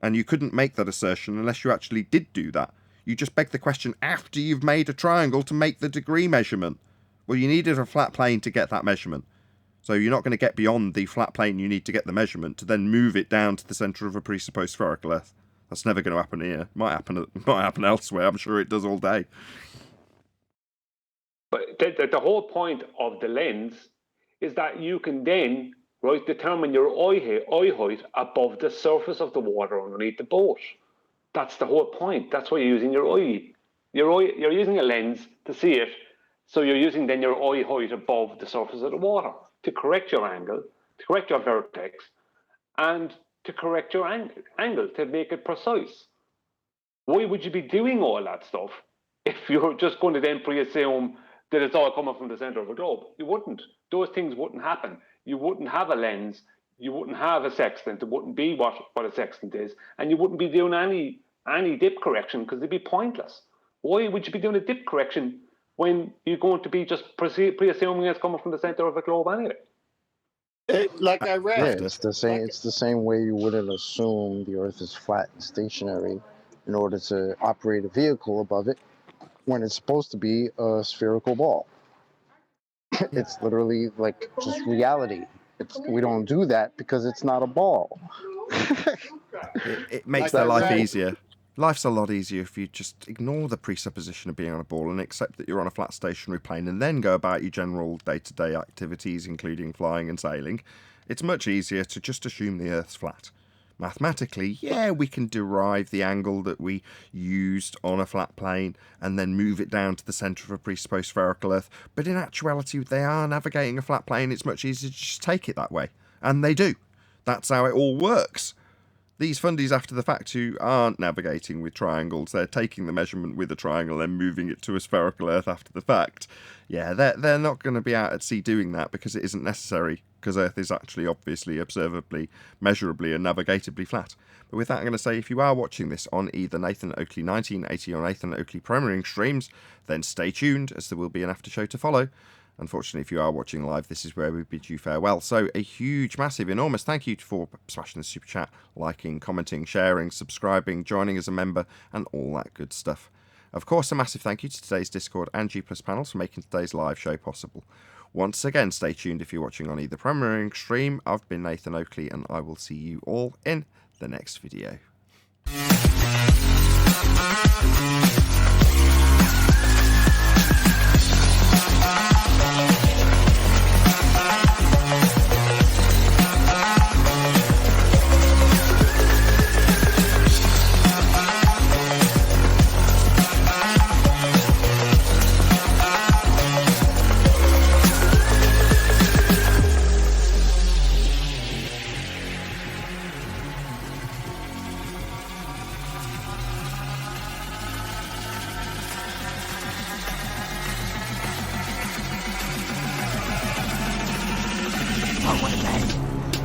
And you couldn't make that assertion unless you actually did do that. You just beg the question after you've made a triangle to make the degree measurement. Well, you needed a flat plane to get that measurement. So you're not going to get beyond the flat plane you need to get the measurement to then move it down to the centre of a presupposed spherical Earth. That's never going to happen here. Might happen elsewhere. I'm sure it does all day. But the whole point of the lens is that you can then determine your eye height above the surface of the water underneath the boat. That's the whole point. That's why you're using your eye. You're using a lens to see it. So you're using then your eye height above the surface of the water to correct your angle, to correct your vertex, and to correct your angle to make it precise. Why would you be doing all that stuff if you're just going to then pre-assume that it's all coming from the center of a globe? You wouldn't. Those things wouldn't happen. You wouldn't have a lens. You wouldn't have a sextant. It wouldn't be what a sextant is. And you wouldn't be doing any dip correction because it'd be pointless. Why would you be doing a dip correction when you're going to be just pre-assuming it's coming from the center of a globe anyway? Like I read. Yeah, it's the same. It's the same way you wouldn't assume the Earth is flat and stationary in order to operate a vehicle above it when it's supposed to be a spherical ball. It's literally like just reality. We don't do that because it's not a ball. It makes Like their I life read- easier. Life's a lot easier if you just ignore the presupposition of being on a ball and accept that you're on a flat stationary plane and then go about your general day-to-day activities, including flying and sailing. It's much easier to just assume the Earth's flat. Mathematically, yeah, we can derive the angle that we used on a flat plane and then move it down to the centre of a presupposed spherical Earth, but in actuality, they are navigating a flat plane. It's much easier to just take it that way. And they do. That's how it all works. These fundies after the fact who aren't navigating with triangles, they're taking the measurement with a triangle and moving it to a spherical Earth after the fact. Yeah, they're not going to be out at sea doing that because it isn't necessary, because Earth is actually obviously, observably, measurably and navigatably flat. But with that, I'm going to say if you are watching this on either Nathan Oakley 1980 or Nathan Oakley Premiering streams, then stay tuned as there will be an after show to follow. Unfortunately, if you are watching live, this is where we bid you farewell. So a huge, massive, enormous thank you for smashing the super chat, liking, commenting, sharing, subscribing, joining as a member, and all that good stuff. Of course, a massive thank you to today's Discord and G+ panels for making today's live show possible. Once again, stay tuned if you're watching on either premiering stream. I've been Nathan Oakley, and I will see you all in the next video.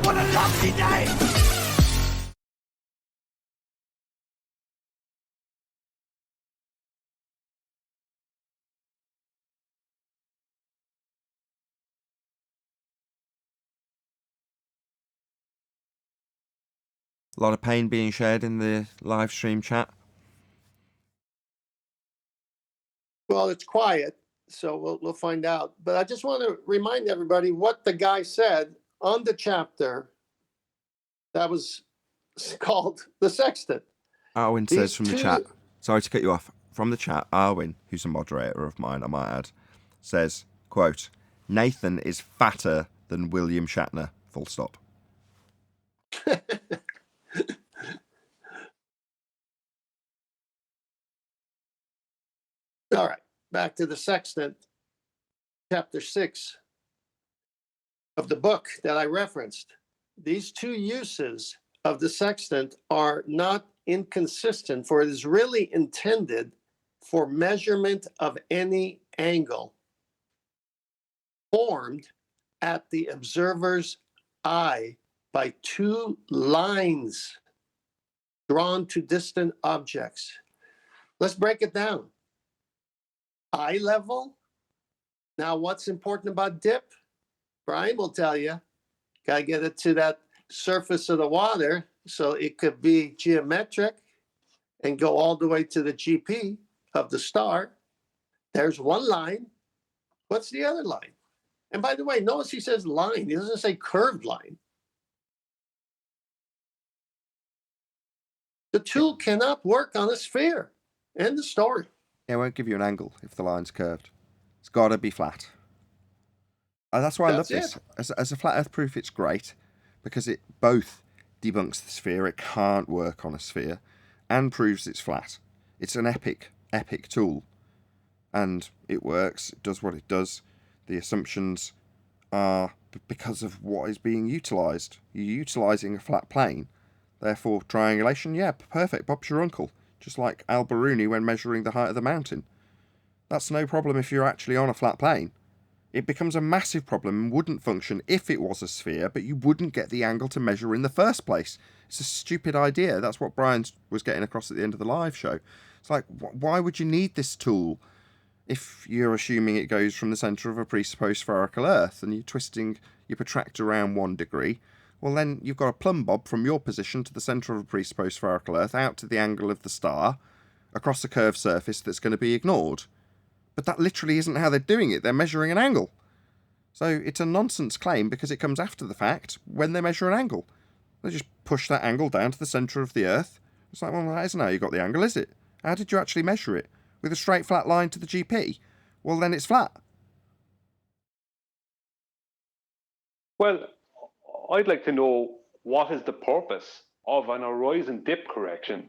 What a lovely day! A lot of pain being shared in the live stream chat. Well, it's quiet, so we'll find out. But I just want to remind everybody what the guy said on the chapter that was called the Sextant. Arwin says from the chat, sorry to cut you off, from the chat, Arwin, who's a moderator of mine, I might add, says, quote, Nathan is fatter than William Shatner, full stop. All right, back to the Sextant, chapter 6 of the book that I referenced. These two uses of the sextant are not inconsistent, for it is really intended for measurement of any angle formed at the observer's eye by two lines drawn to distant objects. Let's break it down. Eye level. Now, what's important about dip? Brian will tell you. Got to get it to that surface of the water so it could be geometric and go all the way to the GP of the star. There's one line. What's the other line? And by the way, notice he says line. He doesn't say curved line. The tool cannot work on a sphere. End of story. It won't give you an angle if the line's curved. It's got to be flat. That's why I love this. As a flat earth proof, it's great because it both debunks the sphere, it can't work on a sphere, and proves it's flat. It's an epic tool. And it works, it does what it does. The assumptions are because of what is being utilised. You're utilising a flat plane. Therefore, triangulation, yeah, perfect, Bob's your uncle. Just like Al-Biruni when measuring the height of the mountain. That's no problem if you're actually on a flat plane. It becomes a massive problem and wouldn't function if it was a sphere, but you wouldn't get the angle to measure in the first place. It's a stupid idea. That's what Brian was getting across at the end of the live show. It's like, why would you need this tool if you're assuming it goes from the centre of a presupposed spherical Earth and you're twisting your protractor around 1 degree? Well, then you've got a plumb bob from your position to the centre of a presupposed spherical Earth out to the angle of the star across a curved surface that's going to be ignored. But that literally isn't how they're doing it. They're measuring an angle. So it's a nonsense claim because it comes after the fact when they measure an angle. They just push that angle down to the centre of the Earth. It's like, well, that isn't how you got the angle, is it? How did you actually measure it? With a straight flat line to the GP? Well, then it's flat. Well, I'd like to know what is the purpose of an horizon dip correction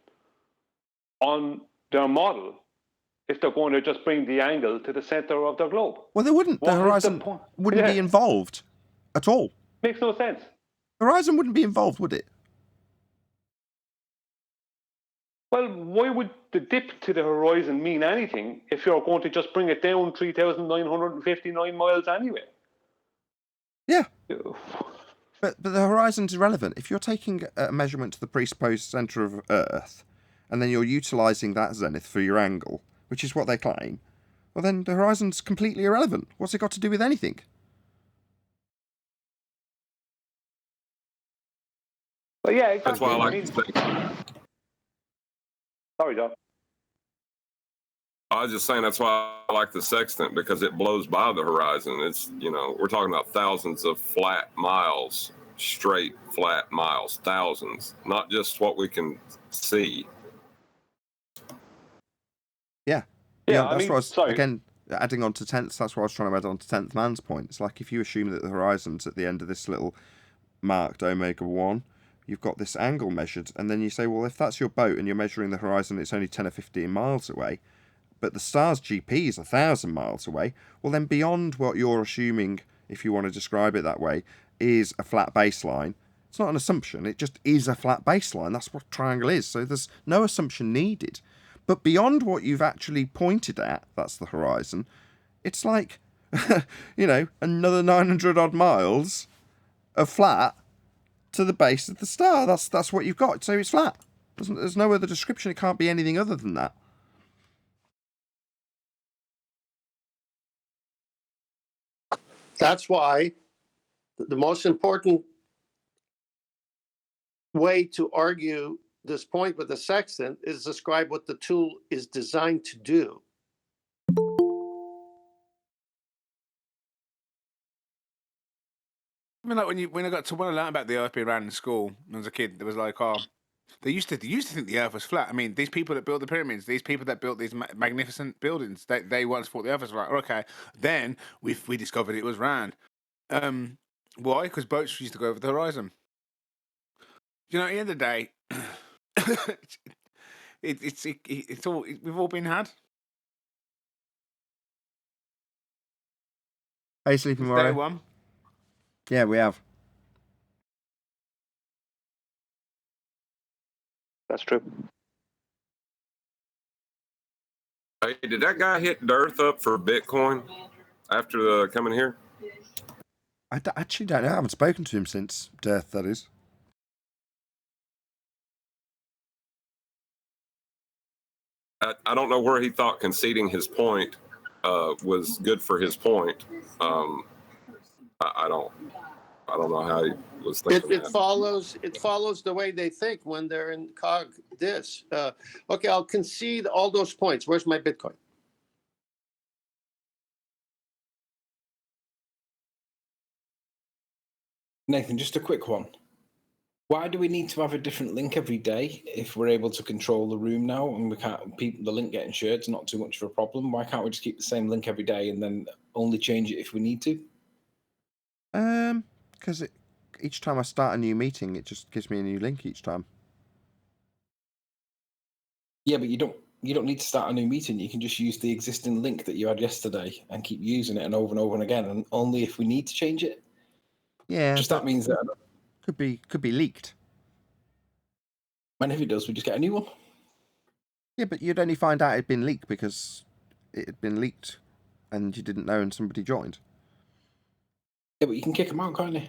on their model if they're going to just bring the angle to the centre of their globe. Well, they wouldn't. The horizon wouldn't be involved at all. Makes no sense. The horizon wouldn't be involved, would it? Well, why would the dip to the horizon mean anything if you're going to just bring it down 3,959 miles anyway? Yeah. But the horizon's irrelevant. If you're taking a measurement to the presupposed centre of Earth, and then you're utilising that zenith for your angle, which is what they claim, well then the horizon's completely irrelevant. What's it got to do with anything? Well, yeah, exactly. That's why I like to think. Sorry, Doc. I was just saying that's why I like the sextant, because it blows by the horizon. It's, we're talking about thousands of flat miles, straight flat miles, thousands, not just what we can see. Yeah. Yeah, that's what I was, again, adding on to 10th, that's what I was trying to add on to 10th man's point. It's like if you assume that the horizon's at the end of this little marked omega 1, you've got this angle measured, and then you say, well, if that's your boat and you're measuring the horizon, it's only 10 or 15 miles away, but the star's GP is 1,000 miles away, well then beyond what you're assuming, if you want to describe it that way, is a flat baseline. It's not an assumption, it just is a flat baseline. That's what triangle is, so there's no assumption needed. But beyond what you've actually pointed at, that's the horizon, it's like, another 900 odd miles of flat to the base of the star. That's what you've got, so it's flat. There's no other description, it can't be anything other than that. That's why the most important way to argue this point with the sextant is describe what the tool is designed to do. I mean, like when I learned about the Earth being round in school when I was a kid, there was like, they used to think the Earth was flat. I mean, these people that built the pyramids, these people that built these magnificent buildings, they once thought the Earth was flat. Okay, then we discovered it was round. Why? Because boats used to go over the horizon. At the end of the day, it's all we've all been had. Are you sleeping, Day Mario? one. Yeah, we have. That's true. Hey, did that guy hit Dearth up for Bitcoin after coming here? I actually don't know. I haven't spoken to him since Dearth, that is. I don't know where he thought conceding his point was good for his point. I don't know how he was thinking. It follows the way they think when they're in cog dis. Okay, I'll concede all those points. Where's my Bitcoin? Nathan, just a quick one. Why do we need to have a different link every day if we're able to control the room now and we can't the link getting shared is not too much of a problem? Why can't we just keep the same link every day and then only change it if we need to? Because each time I start a new meeting, it just gives me a new link each time. Yeah, but you don't need to start a new meeting. You can just use the existing link that you had yesterday and keep using it and over and again, and only if we need to change it. Yeah. Just that means that could be leaked. And if it does, we just get a new one. Yeah, but you'd only find out it'd been leaked because it had been leaked and you didn't know and somebody joined. Yeah, but you can kick them out, can't you?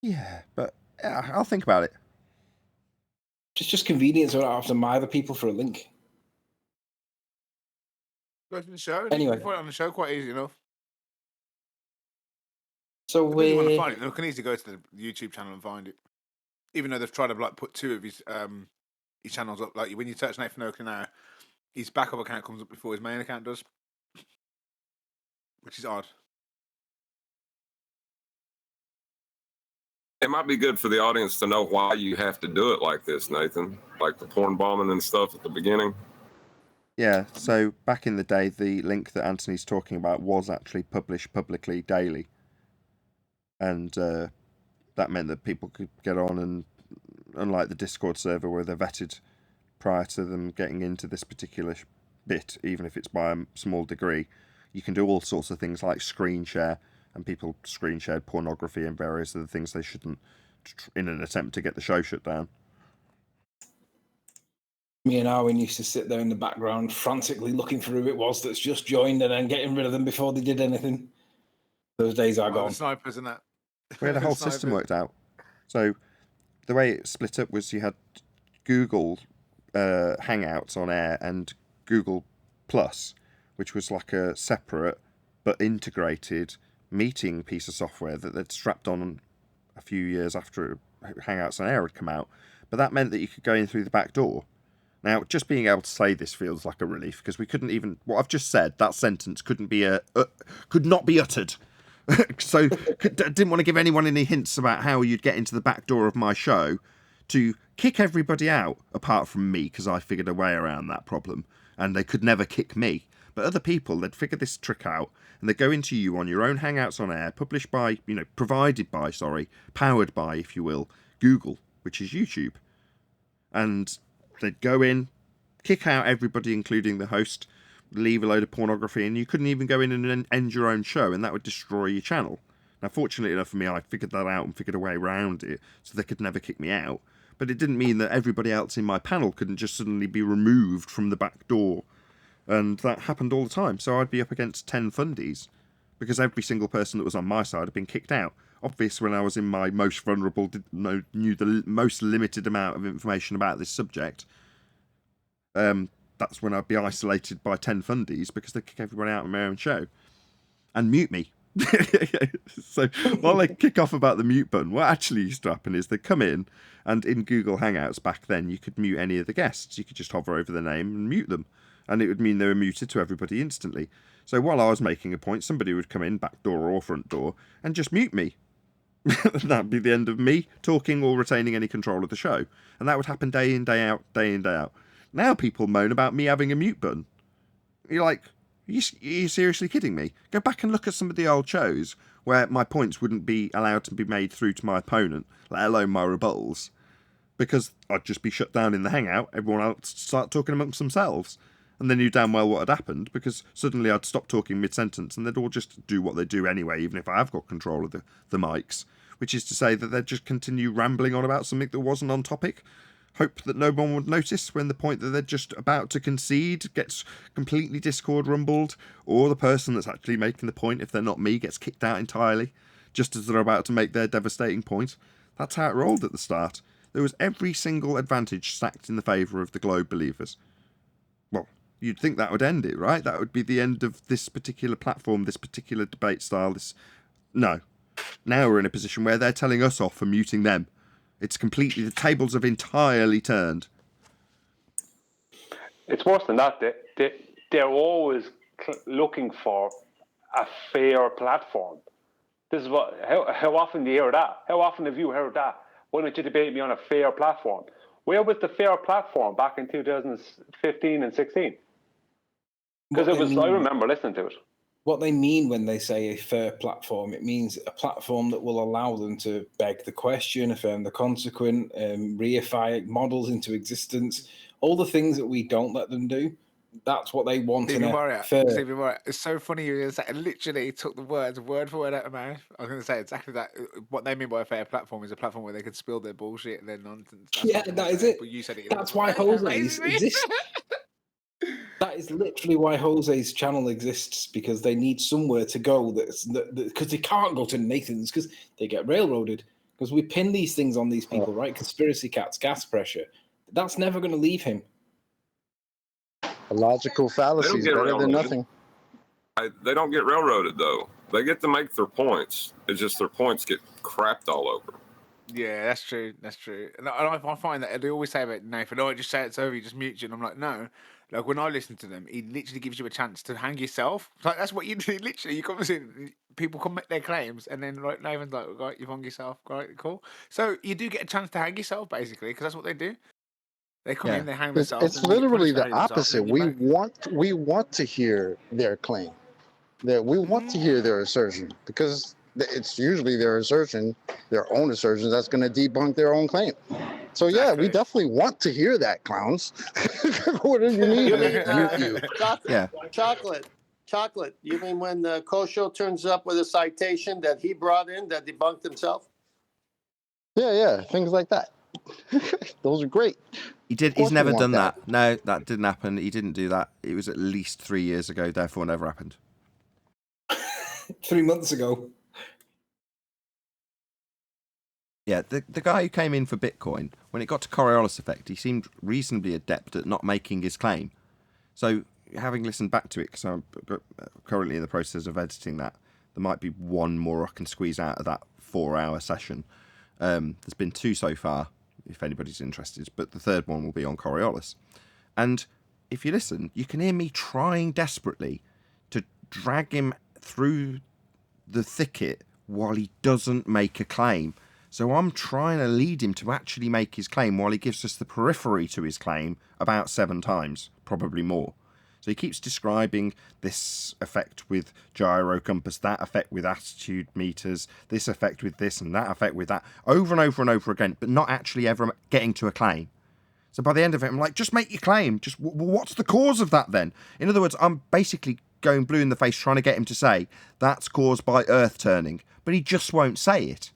Yeah, but I'll think about it. Just convenience, so I don't have to mire the people for a link. Go to the show. Anyway. You can find it on the show quite easy enough. So if you want to find it, you can easily go to the YouTube channel and find it. Even though they've tried to put two of his channels up, like when you search Nathan Oakley now, his backup account comes up before his main account does, which is odd. It might be good for the audience to know why you have to do it like this, Nathan. Like the porn bombing and stuff at the beginning. Yeah, so back in the day, the link that Anthony's talking about was actually published publicly daily. And that meant that people could get on and, unlike the Discord server where they're vetted prior to them getting into this particular bit, even if it's by a small degree, you can do all sorts of things like screen share, and people screen shared pornography and various other things they shouldn't in an attempt to get the show shut down. Me and Arwen used to sit there in the background frantically looking for who it was that's just joined and then getting rid of them before they did anything. Those days are gone. The snipers and that. We had a whole system worked out. So the way it split up was you had Google Hangouts on air and Google Plus, which was like a separate but integrated meeting piece of software that they'd strapped on a few years after Hangouts on air had come out. But that meant that you could go in through the back door. Now, just being able to say this feels like a relief, because we couldn't even... What I've just said, that sentence could not be uttered. So didn't want to give anyone any hints about how you'd get into the back door of my show to kick everybody out, apart from me, because I figured a way around that problem, and they could never kick me. But other people, they'd figure this trick out, and they'd go into you on your own Hangouts on air, published by, powered by, if you will, Google, which is YouTube. And they'd go in, kick out everybody, including the host, leave a load of pornography, and you couldn't even go in and end your own show, and that would destroy your channel. Now, fortunately enough for me, I figured that out and figured a way around it, so they could never kick me out. But it didn't mean that everybody else in my panel couldn't just suddenly be removed from the back door. And that happened all the time. So I'd be up against 10 fundies, because every single person that was on my side had been kicked out. Obviously, when I was in my most vulnerable, knew the most limited amount of information about this subject, that's when I'd be isolated by 10 fundies, because they'd kick everybody out of my own show and mute me. So while they kick off about the mute button, what actually used to happen is they'd come in, and in Google Hangouts back then, you could mute any of the guests. You could just hover over the name and mute them, and it would mean they were muted to everybody instantly. So while I was making a point, somebody would come in, back door or front door, and just mute me. That'd be the end of me talking or retaining any control of the show. And that would happen day in, day out, day in, day out. Now people moan about me having a mute button. You're like, are you seriously kidding me? Go back and look at some of the old shows where my points wouldn't be allowed to be made through to my opponent, let alone my rebuttals, because I'd just be shut down in the Hangout, everyone else start talking amongst themselves. And they knew damn well what had happened, because suddenly I'd stop talking mid-sentence and they'd all just do what they do anyway, even if I have got control of the mics, which is to say that they'd just continue rambling on about something that wasn't on topic, hope that no one would notice when the point that they're just about to concede gets completely Discord rumbled, or the person that's actually making the point, if they're not me, gets kicked out entirely, just as they're about to make their devastating point. That's how it rolled at the start. There was every single advantage stacked in the favour of the Globe believers. Well, you'd think that would end it, right? That would be the end of this particular platform, this particular debate style. No. Now we're in a position where they're telling us off for muting them. It's completely... The tables have entirely turned. It's worse than that. They're always looking for a fair platform. This is what... How often do you hear that? How often have you heard that? Why don't you debate me on a fair platform? Where was the fair platform back in 2015 and 16? Because I remember listening to it. What they mean when they say a fair platform, it means a platform that will allow them to beg the question, affirm the consequent, reify models into existence, all the things that we don't let them do. That's what they want. Stephen Murray, it's so funny you literally took the words word for word out of my mouth. I was going to say exactly that. What they mean by a fair platform is a platform where they could spill their bullshit and their nonsense. That is it. But you said it. That's why Jose's exist. That is literally why Jose's channel exists, because they need somewhere to go. Because they can't go to Nathan's because they get railroaded. Because we pin these things on these people, right? Conspiracy cats, gas pressure. That's never going to leave him. A logical fallacy is better than nothing. They don't get railroaded, though. They get to make their points. It's just their points get crapped all over. Yeah, that's true. That's true. And I find that they always say about Nathan, oh, just say it's over, he just mutes you. And I'm like, no. Like, when I listen to them, he literally gives you a chance to hang yourself. Like, that's what you do. Literally, you come in, people come make their claims, and then like Nathan's like, right, you've hung yourself, right, cool. So you do get a chance to hang yourself, basically, because that's what they do. They come in, they hang themselves. It's and they get literally punished for the hanging themselves, opposite. and then you're back. We want to hear their claim. That we want to hear their assertion because it's usually their assertion, their own assertions, that's going to debunk their own claim. So yeah, we definitely want to hear that, clowns. What do you mean? You mean You. chocolate? You mean when Kosho turns up with a citation that he brought in that debunked himself? Yeah, things like that. Those are great. He's never done that. No, that didn't happen. He didn't do that. It was at least 3 years ago, therefore never happened. 3 months ago. Yeah, the guy who came in for Bitcoin, when it got to Coriolis effect, he seemed reasonably adept at not making his claim. So, having listened back to it, because I'm currently in the process of editing that, there might be one more I can squeeze out of that 4-hour session. There's been 2 so far, if anybody's interested, but the third one will be on Coriolis. And if you listen, you can hear me trying desperately to drag him through the thicket while he doesn't make a claim. So I'm trying to lead him to actually make his claim while he gives us the periphery to his claim about 7 times, probably more. So he keeps describing this effect with gyro compass, that effect with attitude meters, this effect with this and that effect with that, over and over and over again, but not actually ever getting to a claim. So by the end of it, I'm like, just make your claim. Just what's the cause of that then? In other words, I'm basically going blue in the face trying to get him to say that's caused by Earth turning, but he just won't say it.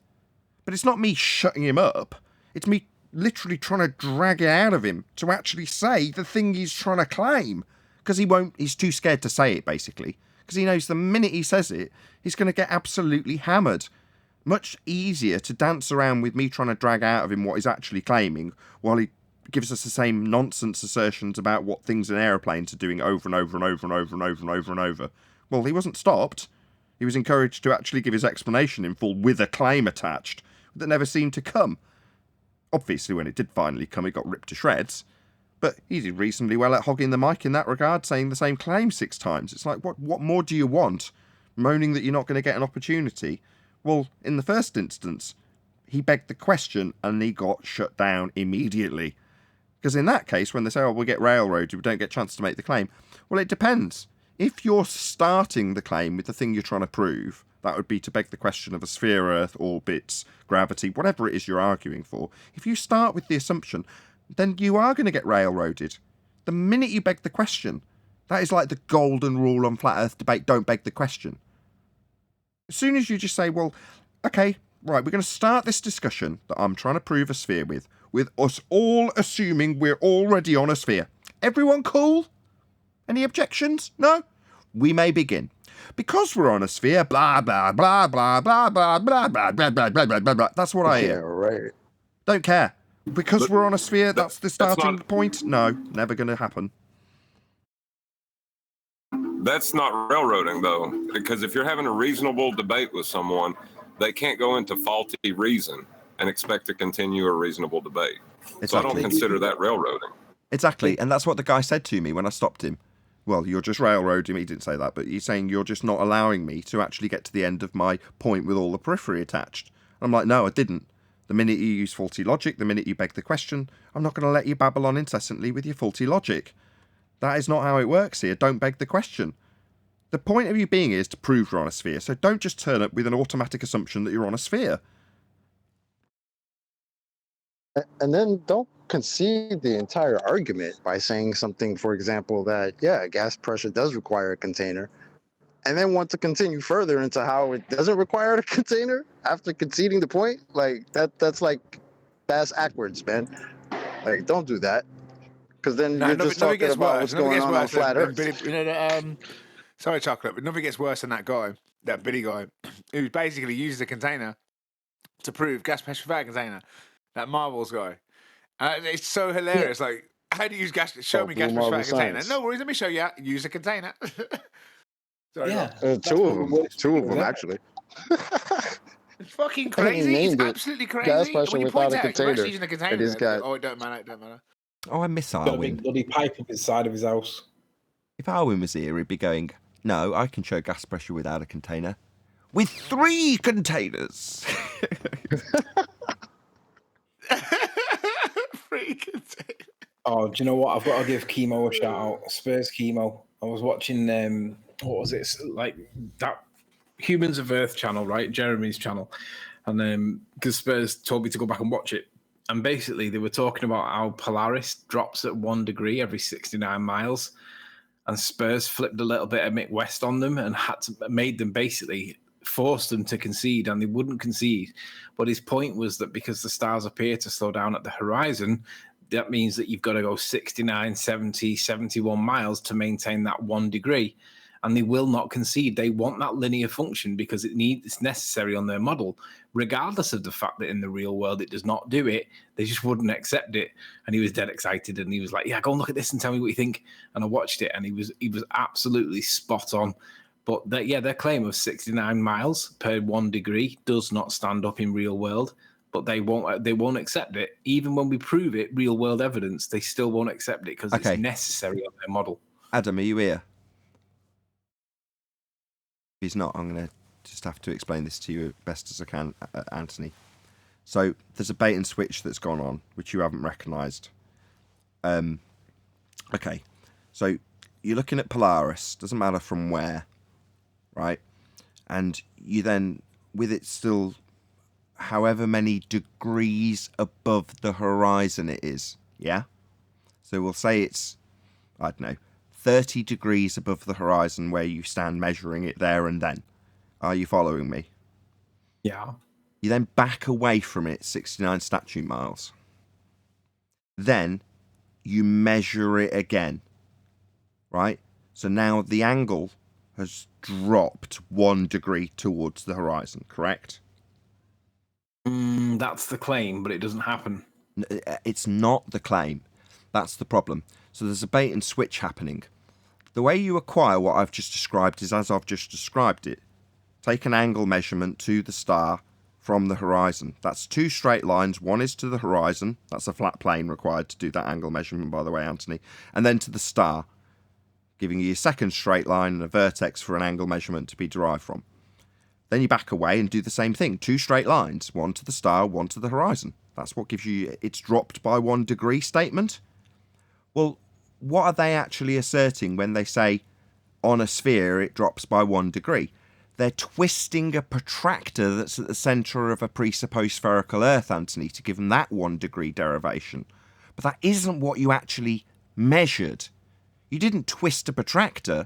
But it's not me shutting him up. It's me literally trying to drag it out of him to actually say the thing he's trying to claim. Because he's too scared to say it, basically. Because he knows the minute he says it, he's going to get absolutely hammered. Much easier to dance around with me trying to drag out of him what he's actually claiming, while he gives us the same nonsense assertions about what things in aeroplanes are doing over and over and over and over and over and over and over. Well, he wasn't stopped. He was encouraged to actually give his explanation in full with a claim attached that never seemed to come. Obviously, when it did finally come, it got ripped to shreds. But he did reasonably well at hogging the mic in that regard, saying the same claim 6 times. It's like, what more do you want? Moaning that you're not going to get an opportunity. Well, in the first instance, he begged the question and he got shut down immediately. Because in that case, when they say, we'll get railroaded, we don't get a chance to make the claim. Well, it depends. If you're starting the claim with the thing you're trying to prove, that would be to beg the question of a sphere, Earth, orbits, gravity, whatever it is you're arguing for. If you start with the assumption, then you are going to get railroaded. The minute you beg the question, that is like the golden rule on flat Earth debate, don't beg the question. As soon as you just say, well, okay, right, we're going to start this discussion that I'm trying to prove a sphere with us all assuming we're already on a sphere. Everyone cool? Any objections? No? We may begin. Because we're on a sphere, blah, blah, blah, blah, blah, blah, blah, blah, blah, blah, blah, blah, blah, blah. That's what I hear. Yeah, right. Don't care. Because we're on a sphere, that's the starting point? No, never going to happen. That's not railroading, though, because if you're having a reasonable debate with someone, they can't go into faulty reason and expect to continue a reasonable debate. Exactly. So I don't consider that railroading. Exactly, and that's what the guy said to me when I stopped him. Well, you're just railroading me. He didn't say that, but he's saying you're just not allowing me to actually get to the end of my point with all the periphery attached. I'm like, no, I didn't. The minute you use faulty logic, the minute you beg the question, I'm not going to let you babble on incessantly with your faulty logic. That is not how it works here. Don't beg the question. The point of you being is to prove you're on a sphere, so don't just turn up with an automatic assumption that you're on a sphere. And then don't concede the entire argument by saying something, for example, that, yeah, gas pressure does require a container, and then want to continue further into how it doesn't require a container after conceding the point. Like, that's like bass backwards, man. Like, don't do that. Because then you're just talking about what's going on flat Earth. Sorry, Chocolate, but nothing gets worse than that guy, that Billy guy, who basically uses a container to prove gas pressure without a container. That Marvels guy. It's so hilarious. Yeah. Like, how do you use gas? Show me gas pressure without a container. No worries, let me show you how. Use a container. Sorry, yeah. Two of them, actually. It's fucking crazy. It's absolutely crazy. Gas pressure when you without point a out container. you're using a container. It don't matter. It don't matter. Oh, I miss Arwin. Got a big bloody pipe up inside of his house. If Arwin was here, he'd be going, no, I can show gas pressure without a container. with 3 containers. Oh, do you know what? I've got to give Chemo a shout out. Spurs Chemo. I was watching what was it? Like that Humans of Earth channel, right? Jeremy's channel. And because Spurs told me to go back and watch it. And basically they were talking about how Polaris drops at 1 degree every 69 miles. And Spurs flipped a little bit of Mick West on them and made them basically forced them to concede, and they wouldn't concede. But his point was that because the stars appear to slow down at the horizon, that means that you've got to go 69, 70, 71 miles to maintain that 1 degree. And they will not concede. They want that linear function because it's necessary on their model, regardless of the fact that in the real world it does not do it. They just wouldn't accept it. And he was dead excited, and he was like, "Yeah, go and look at this and tell me what you think." And I watched it, and he was absolutely spot on. But their claim of 69 miles per 1 degree does not stand up in real world. But they won't accept it. Even when we prove it, real world evidence, they still won't accept it because it's necessary on their model. Adam, are you here? If he's not, I'm going to just have to explain this to you as best as I can, Anthony. So there's a bait and switch that's gone on, which you haven't recognised. Okay, so you're looking at Polaris, doesn't matter from where, right? And you then, with it still however many degrees above the horizon it is, yeah? So we'll say it's, I don't know, 30 degrees above the horizon where you stand measuring it there and then. Are you following me? Yeah. You then back away from it 69 statute miles. Then you measure it again, right? So now the angle has dropped 1 degree towards the horizon, correct? That's the claim, but it doesn't happen. It's not the claim. That's the problem. So there's a bait and switch happening. The way you acquire what I've just described is as I've just described it. Take an angle measurement to the star from the horizon. That's 2 straight lines. One is to the horizon. That's a flat plane required to do that angle measurement, by the way, Anthony. And then to the star, giving you a second straight line and a vertex for an angle measurement to be derived from. Then you back away and do the same thing. 2 straight lines. One to the star, one to the horizon. That's what gives you it's dropped by 1 degree statement. Well, what are they actually asserting when they say on a sphere it drops by 1 degree? They're twisting a protractor that's at the centre of a presupposed spherical Earth, Anthony, to give them that 1 degree derivation. But that isn't what you actually measured. You didn't twist a protractor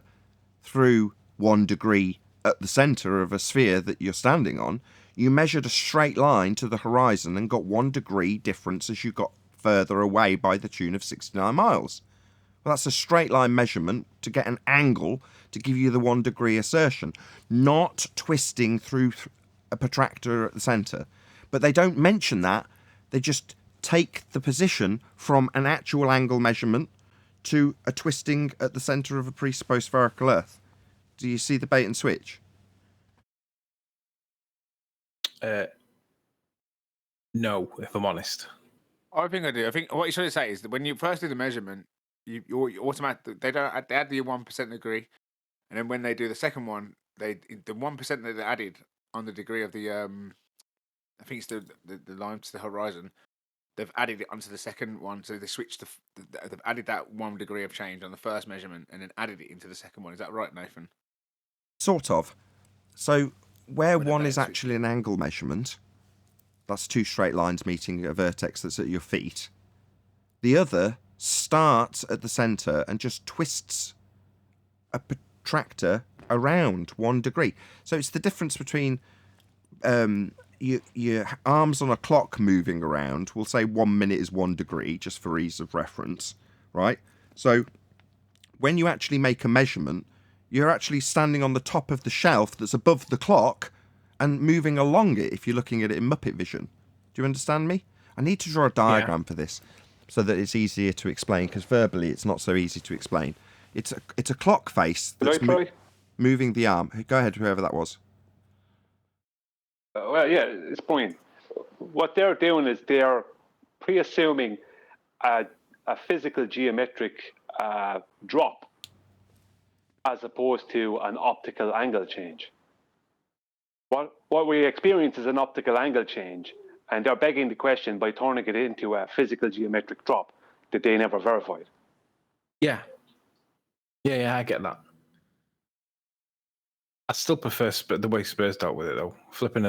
through 1 degree at the centre of a sphere that you're standing on. You measured a straight line to the horizon and got 1 degree difference as you got further away by the tune of 69 miles. Well, that's a straight line measurement to get an angle to give you the 1 degree assertion, not twisting through a protractor at the centre. But they don't mention that. They just take the position from an actual angle measurement to a twisting at the centre of a presupposed spherical Earth. Do you see the bait and switch? No, if I'm honest. I think I do. I think what you're trying to say is that when you first do the measurement, you automatically they add the 1% degree, and then when they do the second one, the 1% that they added on the degree of the I think it's the line to the horizon. They've added it onto the second one, so they switched they've added that 1 degree of change on the first measurement, and then added it into the second one. Is that right, Nathan? Sort of. So where one is actually an angle measurement, that's 2 straight lines meeting a vertex that's at your feet. The other starts at the centre and just twists a protractor around 1 degree. So it's the difference between your arms on a clock moving around. We'll say 1 minute is 1 degree, just for ease of reference, right? So when you actually make a measurement, you're actually standing on the top of the shelf that's above the clock and moving along it if you're looking at it in Muppet vision. Do you understand me? I need to draw a diagram for this so that it's easier to explain, because verbally it's not so easy to explain. It's a clock face that's moving the arm. Go ahead, whoever that was. Well, yeah, it's fine. What they're doing is they're pre-assuming a physical geometric drop as opposed to an optical angle change. What we experience is an optical angle change, and they're begging the question by turning it into a physical geometric drop that they never verified. Yeah, I get that. I still prefer the way Spurs dealt with it, though. Flipping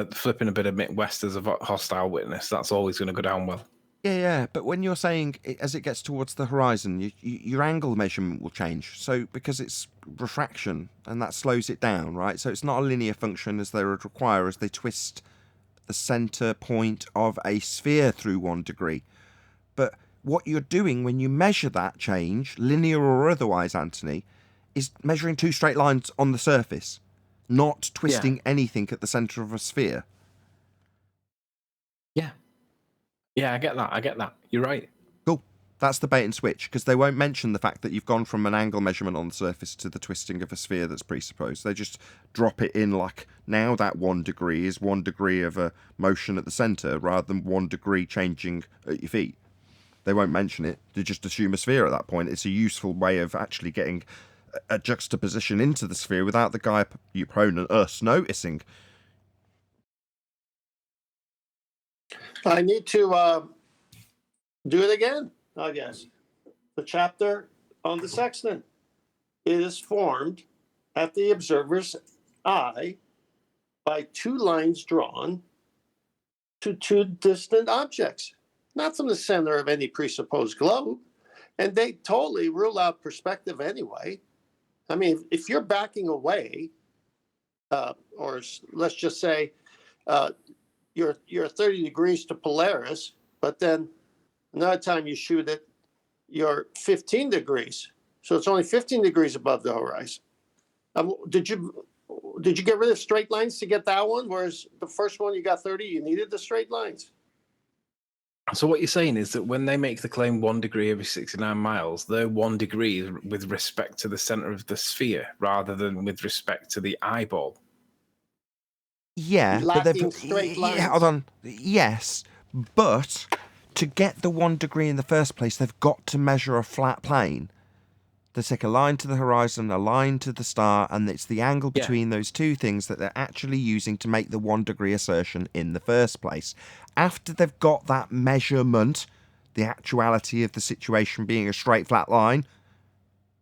a bit of Midwest as a hostile witness, that's always going to go down well. Yeah, but when you're saying as it gets towards the horizon, your angle measurement will change. So because it's refraction, and that slows it down, right? So it's not a linear function as they would require as they twist the center point of a sphere through 1 degree. But what you're doing when you measure that change, linear or otherwise, Anthony, is measuring 2 straight lines on the surface, not twisting anything at the center of a sphere. Yeah, I get that. You're right. Cool. That's the bait and switch, because they won't mention the fact that you've gone from an angle measurement on the surface to the twisting of a sphere that's presupposed. They just drop it in like, now that 1 degree is 1 degree of a motion at the center rather than 1 degree changing at your feet. They won't mention it. They just assume a sphere at that point. It's a useful way of actually getting a juxtaposition into the sphere without the guy, your opponent, us, noticing. I need to do it again, I guess. The chapter on the sextant. It is formed at the observer's eye by 2 lines drawn to 2 distant objects, not from the center of any presupposed globe. And they totally rule out perspective anyway. I mean, if you're backing away, or let's just say you're 30 degrees to Polaris, but then another time you shoot it, you're 15 degrees. So it's only 15 degrees above the horizon. Did you get rid of straight lines to get that one? Whereas the first one you got 30, you needed the straight lines. So what you're saying is that when they make the claim 1 degree every 69 miles, they're 1 degree with respect to the center of the sphere rather than with respect to the eyeball. Yeah, but Lacking straight lines. hold on. Yes, but to get the 1 degree in the first place, they've got to measure a flat plane. They take a line to the horizon, a line to the star, and it's the angle between those 2 things that they're actually using to make the 1 degree assertion in the first place. After they've got that measurement, the actuality of the situation being a straight flat line,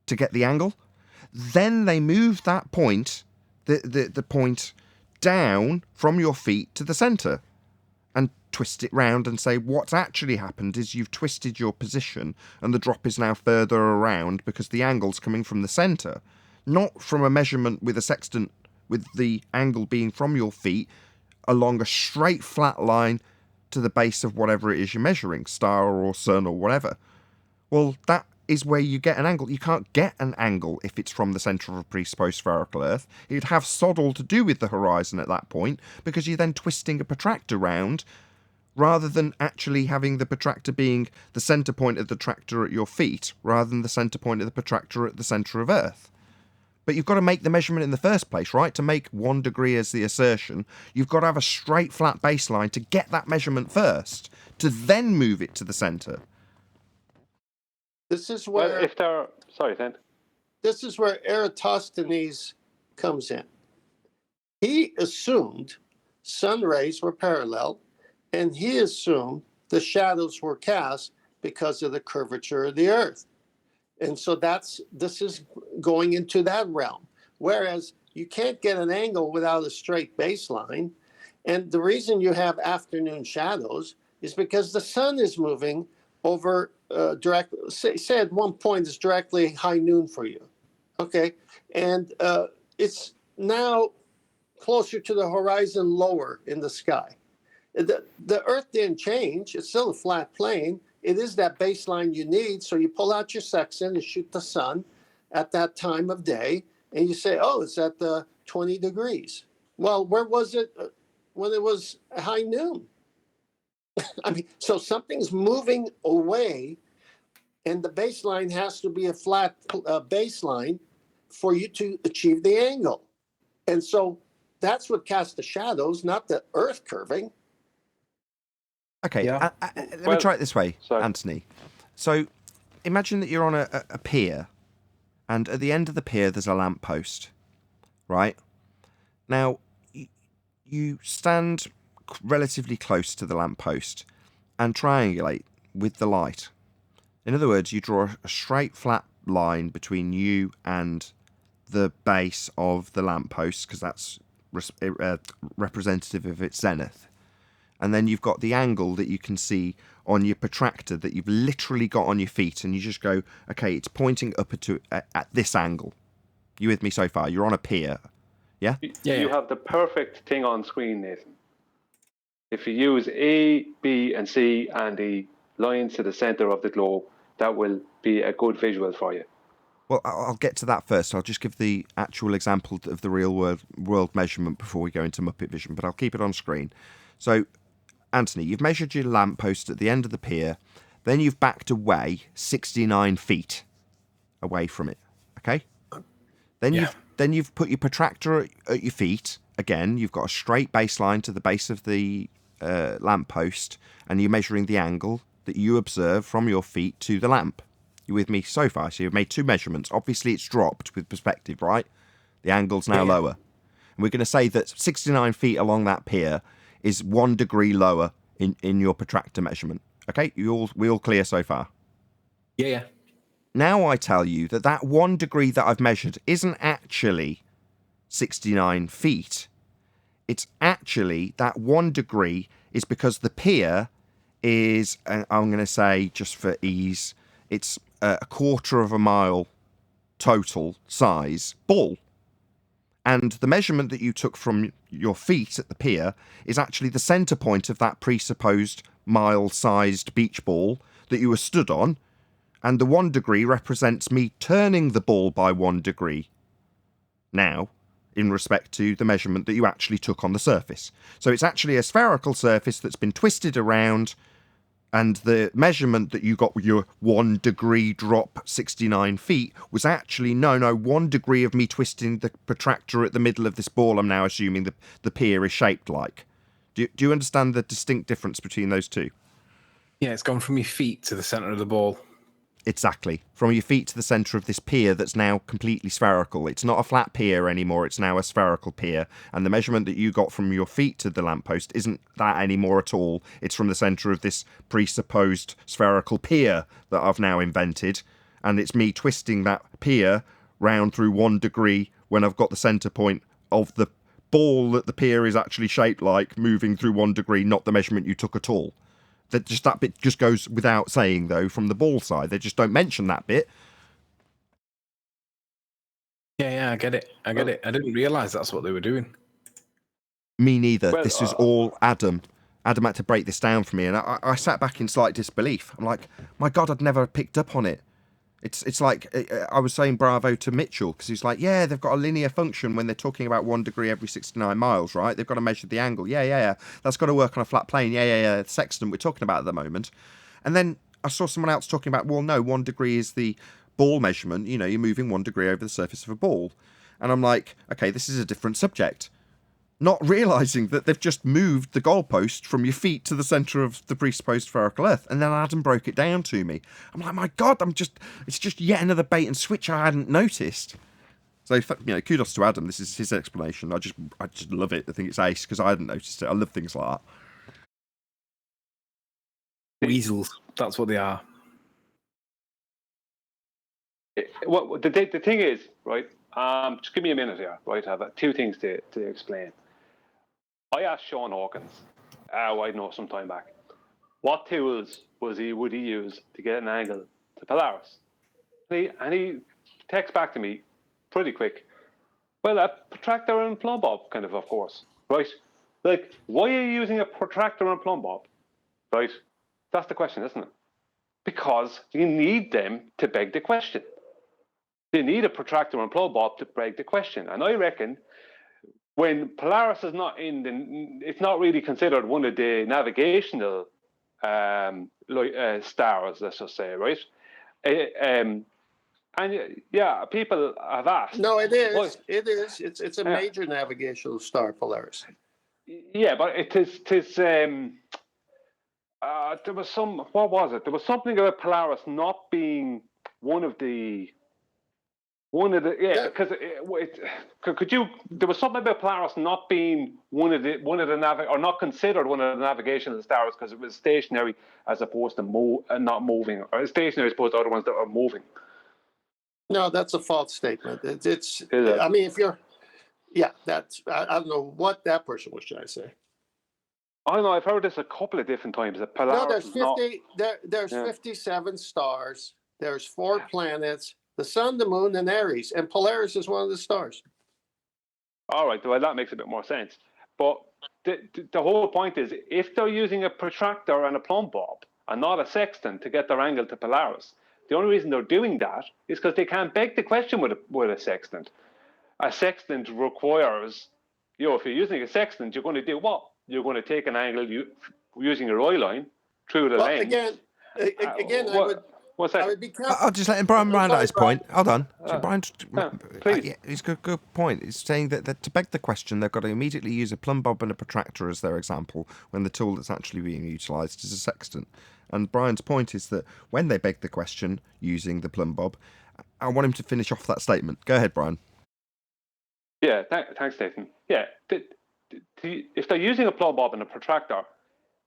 to get the angle, then they move that point, the point down from your feet to the center and twist it round and say what's actually happened is you've twisted your position and the drop is now further around because the angle's coming from the center, not from a measurement with a sextant with the angle being from your feet along a straight flat line to the base of whatever it is you're measuring, star or sun or whatever. Well, that is where you get an angle. You can't get an angle if it's from the centre of a presupposed spherical Earth. It'd have sod all to do with the horizon at that point, because you're then twisting a protractor round, rather than actually having the protractor being the centre point of the tractor at your feet, rather than the centre point of the protractor at the centre of Earth. But you've got to make the measurement in the first place, right? To make 1 degree as the assertion, you've got to have a straight, flat baseline to get that measurement first, to then move it to the centre. This is where This is where Eratosthenes comes in. He assumed sun rays were parallel, and he assumed the shadows were cast because of the curvature of the Earth. And so this is going into that realm. Whereas you can't get an angle without a straight baseline. And the reason you have afternoon shadows is because the sun is moving over say at one point it's directly high noon for you. Okay. And it's now closer to the horizon, lower in the sky. The Earth didn't change. It's still a flat plane. It is that baseline you need. So you pull out your sextant and shoot the sun at that time of day. And you say, oh, it's at 20 degrees. Well, where was it when it was high noon? I mean, so something's moving away, and the baseline has to be a flat baseline for you to achieve the angle. And so that's what casts the shadows, not the Earth curving. Okay, let me try it this way, Anthony. So imagine that you're on a pier, and at the end of the pier there's a lamppost, right? Now, you stand relatively close to the lamppost and triangulate with the light. In other words, you draw a straight flat line between you and the base of the lamppost, because that's representative of its zenith. And then you've got the angle that you can see on your protractor that you've literally got on your feet, and you just go, okay, it's pointing up at this angle. You with me so far? You're on a pier, yeah? You have the perfect thing on screen, Nathan. If you use A, B, and C and the lines to the center of the globe, that will be a good visual for you. Well, I'll get to that first. I'll just give the actual example of the real world measurement before we go into Muppet Vision, but I'll keep it on screen. So, Anthony, you've measured your lamppost at the end of the pier, then you've backed away 69 feet away from it, okay? Then you've put your protractor at your feet. Again, you've got a straight baseline to the base of the lamppost, and you're measuring the angle that you observe from your feet to the lamp. You with me so far? So you've made two measurements. Obviously, it's dropped with perspective, right? The angle's now lower. And we're going to say that 69 feet along that pier is 1 degree lower in your protractor measurement. Okay? We all clear so far? Yeah. Now I tell you that 1 degree that I've measured isn't actually 69 feet. It's actually that 1 degree is because the pier is, I'm going to say just for ease, it's a quarter of a mile total size ball. And the measurement that you took from your feet at the pier is actually the centre point of that presupposed mile-sized beach ball that you were stood on. And the 1 degree represents me turning the ball by 1 degree now, in respect to the measurement that you actually took on the surface. So it's actually a spherical surface that's been twisted around, and the measurement that you got with your 1 degree drop 69 feet was actually, no, 1 degree of me twisting the protractor at the middle of this ball I'm now assuming the pier is shaped like. Do you understand the distinct difference between those two? Yeah, it's gone from your feet to the centre of the ball. Exactly. From your feet to the centre of this pier that's now completely spherical. It's not a flat pier anymore, it's now a spherical pier. And the measurement that you got from your feet to the lamppost isn't that anymore at all. It's from the centre of this presupposed spherical pier that I've now invented. And it's me twisting that pier round through 1 degree when I've got the centre point of the ball that the pier is actually shaped like moving through 1 degree, not the measurement you took at all. That bit just goes without saying, though, from the ball side. They just don't mention that bit. Yeah, I get it. I didn't realise that's what they were doing. Me neither. Well, this is all Adam. Adam had to break this down for me, and I sat back in slight disbelief. I'm like, my God, I'd never picked up on it. It's like I was saying bravo to Mitchell, because he's like, yeah, they've got a linear function when they're talking about 1 degree every 69 miles, right? They've got to measure the angle. Yeah. That's got to work on a flat plane. Yeah. Sextant we're talking about at the moment. And then I saw someone else talking about, well, no, 1 degree is the ball measurement. You know, you're moving 1 degree over the surface of a ball. And I'm like, okay, this is a different subject. Not realising that they've just moved the goalpost from your feet to the centre of the presupposed spherical Earth. And then Adam broke it down to me. I'm like, my God, it's just yet another bait and switch I hadn't noticed. So, kudos to Adam. This is his explanation. I just love it. I think it's ace because I hadn't noticed it. I love things like that. Weasels. That's what they are. Well, the thing is, right, just give me a minute here, right? I have 2 things to explain. I asked Sean Hawkins, I know some time back, what tools would he use to get an angle to Polaris? And he texts back to me pretty quick. Well, a protractor and plumb bob, of course, right? Like, why are you using a protractor and plumb bob, right? That's the question, isn't it? Because you need them to beg the question. You need a protractor and plumb bob to beg the question. And I reckon when Polaris is not it's not really considered one of the navigational stars, let's just say, right? And yeah, people have asked. No, it is. Well, it is. It's a major navigational star, Polaris. Yeah, but it is. There was what was it? There was something about Polaris not being one of the One of the because could you? There was something about Polaris not being one of the or not considered one of the navigational stars because it was stationary as opposed to not moving, or stationary as opposed to other ones that are moving. No, that's a false statement. It's it? I mean, if you're, that's I don't know what that person was trying to say. I don't know. I've heard this a couple of different times. That No, Polaris there's 50. There's 57 stars. There's 4 planets: the Sun, the Moon, and Aries, and Polaris is one of the stars. All right, well, that makes a bit more sense. But the whole point is, if they're using a protractor and a plumb bob and not a sextant to get their angle to Polaris, the only reason they're doing that is because they can't beg the question with a sextant. A sextant requires, if you're using a sextant, you're going to do what? You're going to take an angle using your eye line through the lens. Again, What's that? I would be careful. I'll just let Brian round out his point. Hold on. Brian, please. He's got a good point. He's saying that to beg the question, they've got to immediately use a plumb bob and a protractor as their example when the tool that's actually being utilised is a sextant. And Brian's point is that when they beg the question using the plumb bob, I want him to finish off that statement. Go ahead, Brian. Yeah, thanks, Nathan. Yeah, if they're using a plumb bob and a protractor,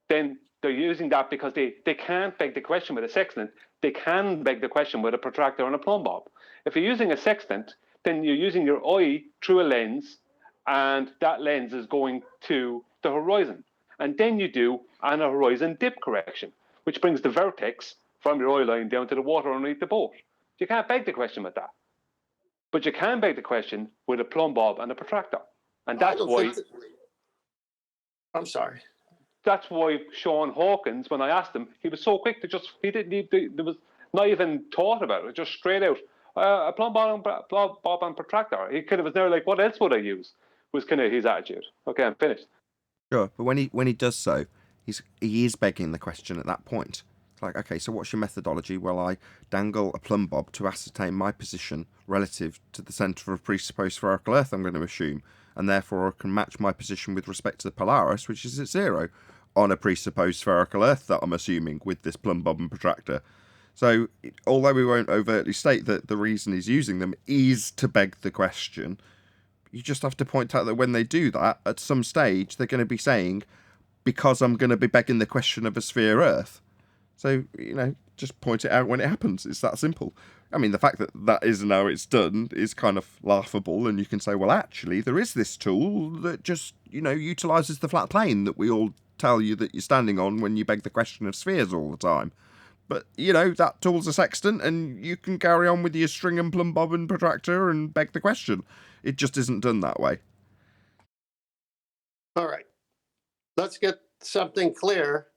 then they're using that because they can't beg the question with a sextant. They can beg the question with a protractor and a plumb bob. If you're using a sextant, then you're using your eye through a lens, and that lens is going to the horizon. And then you do an horizon dip correction, which brings the vertex from your eye line down to the water underneath the boat. You can't beg the question with that. But you can beg the question with a plumb bob and a protractor. And that's why... I'm sorry. That's why Sean Hawkins, when I asked him, he was so quick to there was not even thought about it, just straight out, a plumb bob and protractor. He kind of was there like, what else would I use? Was kind of his attitude. Okay, I'm finished. Sure, but when he does so, he is begging the question at that point. It's like, okay, so what's your methodology? Well, I dangle a plumb bob to ascertain my position relative to the centre of presupposed spherical Earth, I'm going to assume, and therefore I can match my position with respect to the Polaris, which is at 0, on a presupposed spherical Earth that I'm assuming with this plumb bob and protractor. So, although we won't overtly state that the reason he's using them is to beg the question, you just have to point out that when they do that, at some stage, they're going to be saying, because I'm going to be begging the question of a sphere Earth. So, just point it out when it happens. It's that simple. I mean, the fact that isn't how it's done is kind of laughable, and you can say, well, actually, there is this tool that just, utilises the flat plane that we all tell you that you're standing on when you beg the question of spheres all the time. But, that tool's a sextant, and you can carry on with your string and plumb bob and protractor and beg the question. It just isn't done that way. All right. Let's get something clear.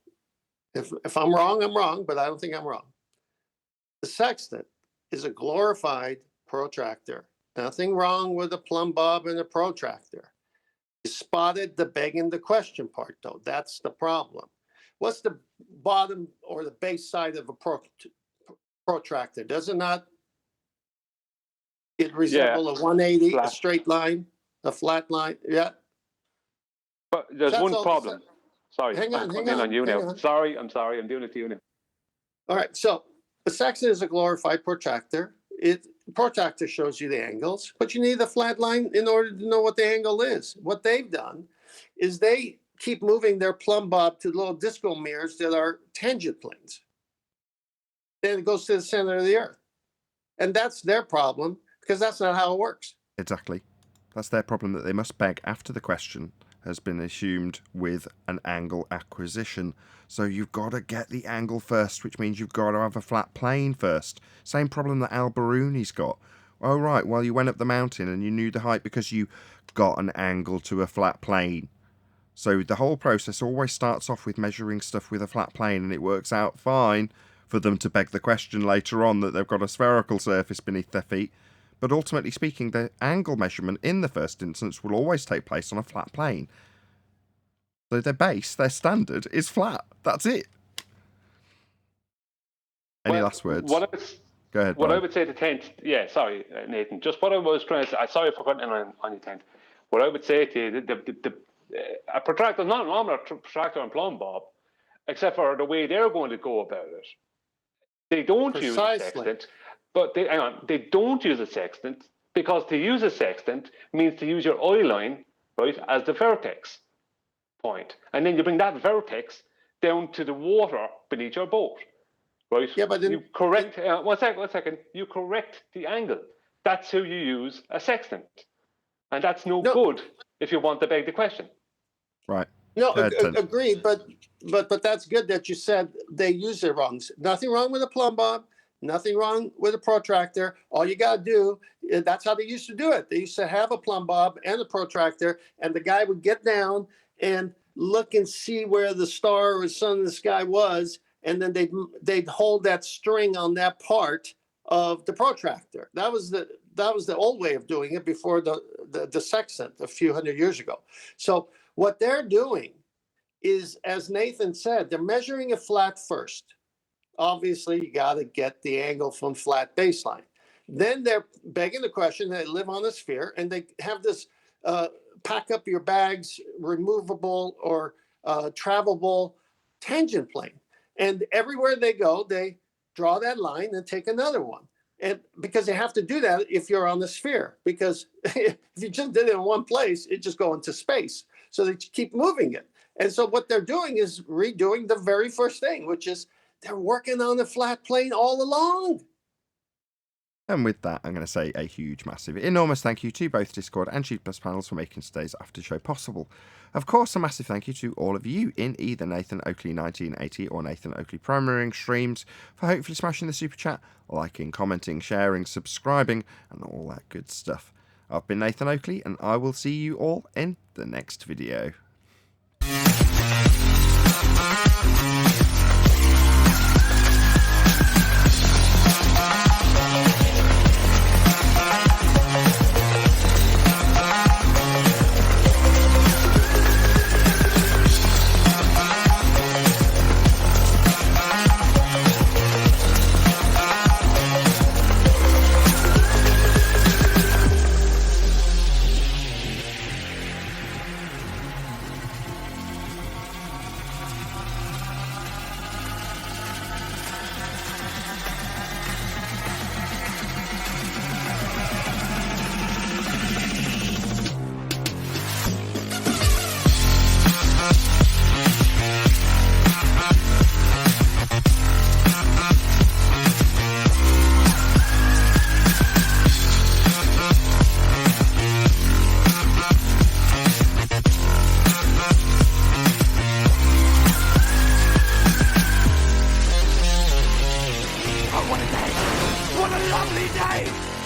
If I'm wrong, I'm wrong, but I don't think I'm wrong. The sextant is a glorified protractor. Nothing wrong with a plumb bob and a protractor. You spotted the begging the question part, though. That's the problem. What's the bottom or the base side of a protractor? Does it not? It resemble a 180, flat. A straight line, a flat line. Yeah. But there's one problem. Sorry, hang on. Sorry, I'm doing it to you now. All right, so the sextant is a glorified protractor. Protractor shows you the angles, but you need a flat line in order to know what the angle is. What they've done is they keep moving their plumb bob to little disco mirrors that are tangent planes. Then it goes to the center of the Earth. And that's their problem, because that's not how it works. Exactly. That's their problem, that they must beg after the question has been assumed with an angle acquisition. So you've got to get the angle first, which means you've got to have a flat plane first. Same problem that Al-Biruni's got. Oh, right, well, you went up the mountain and you knew the height because you got an angle to a flat plane. So the whole process always starts off with measuring stuff with a flat plane, and it works out fine for them to beg the question later on that they've got a spherical surface beneath their feet. But ultimately speaking, the angle measurement in the first instance will always take place on a flat plane. So their base, their standard, is flat. That's it. Any last words? Go ahead, Brian. What I would say to Tent, sorry, Nathan, just what I was trying to say, sorry for cutting in on your Tent. What I would say to you, a protractor is not a normal protractor and plumb bob, except for the way they're going to go about it. They don't use a sextant, But they don't use a sextant because to use a sextant means to use your eye line, right, as the vertex point. And then you bring that vertex down to the water beneath your boat, right? Yeah, but then, you correct, one second, you correct the angle. That's how you use a sextant. And that's no good if you want to beg the question. Right. No, agreed, but that's good that you said they use it wrong. Nothing wrong with a plumb bob, nothing wrong with a protractor. All you got to do, that's how they used to do it. They used to have a plumb bob and a protractor, and the guy would get down and look and see where the star or sun in the sky was, and then they'd hold that string on that part of the protractor. That was the old way of doing it before the sextant a few hundred years ago. So what they're doing is, as Nathan said, they're measuring it flat first. Obviously, you got to get the angle from flat baseline. Then they're begging the question. They live on a sphere, and they have this pack up your bags, removable or travelable tangent plane. And everywhere they go, they draw that line and take another one. And because they have to do that if you're on the sphere, because if you just did it in one place, it just go into space. So they keep moving it. And so what they're doing is redoing the very first thing, which is they're working on a flat plane all along. And with that, I'm going to say a huge, massive, enormous thank you to both Discord and G Plus panels for making today's after show possible. Of course, a massive thank you to all of you in either Nathan Oakley 1980 or Nathan Oakley Premiering streams for hopefully smashing the super chat, liking, commenting, sharing, subscribing, and all that good stuff. I've been Nathan Oakley, and I will see you all in the next video. What a lovely day!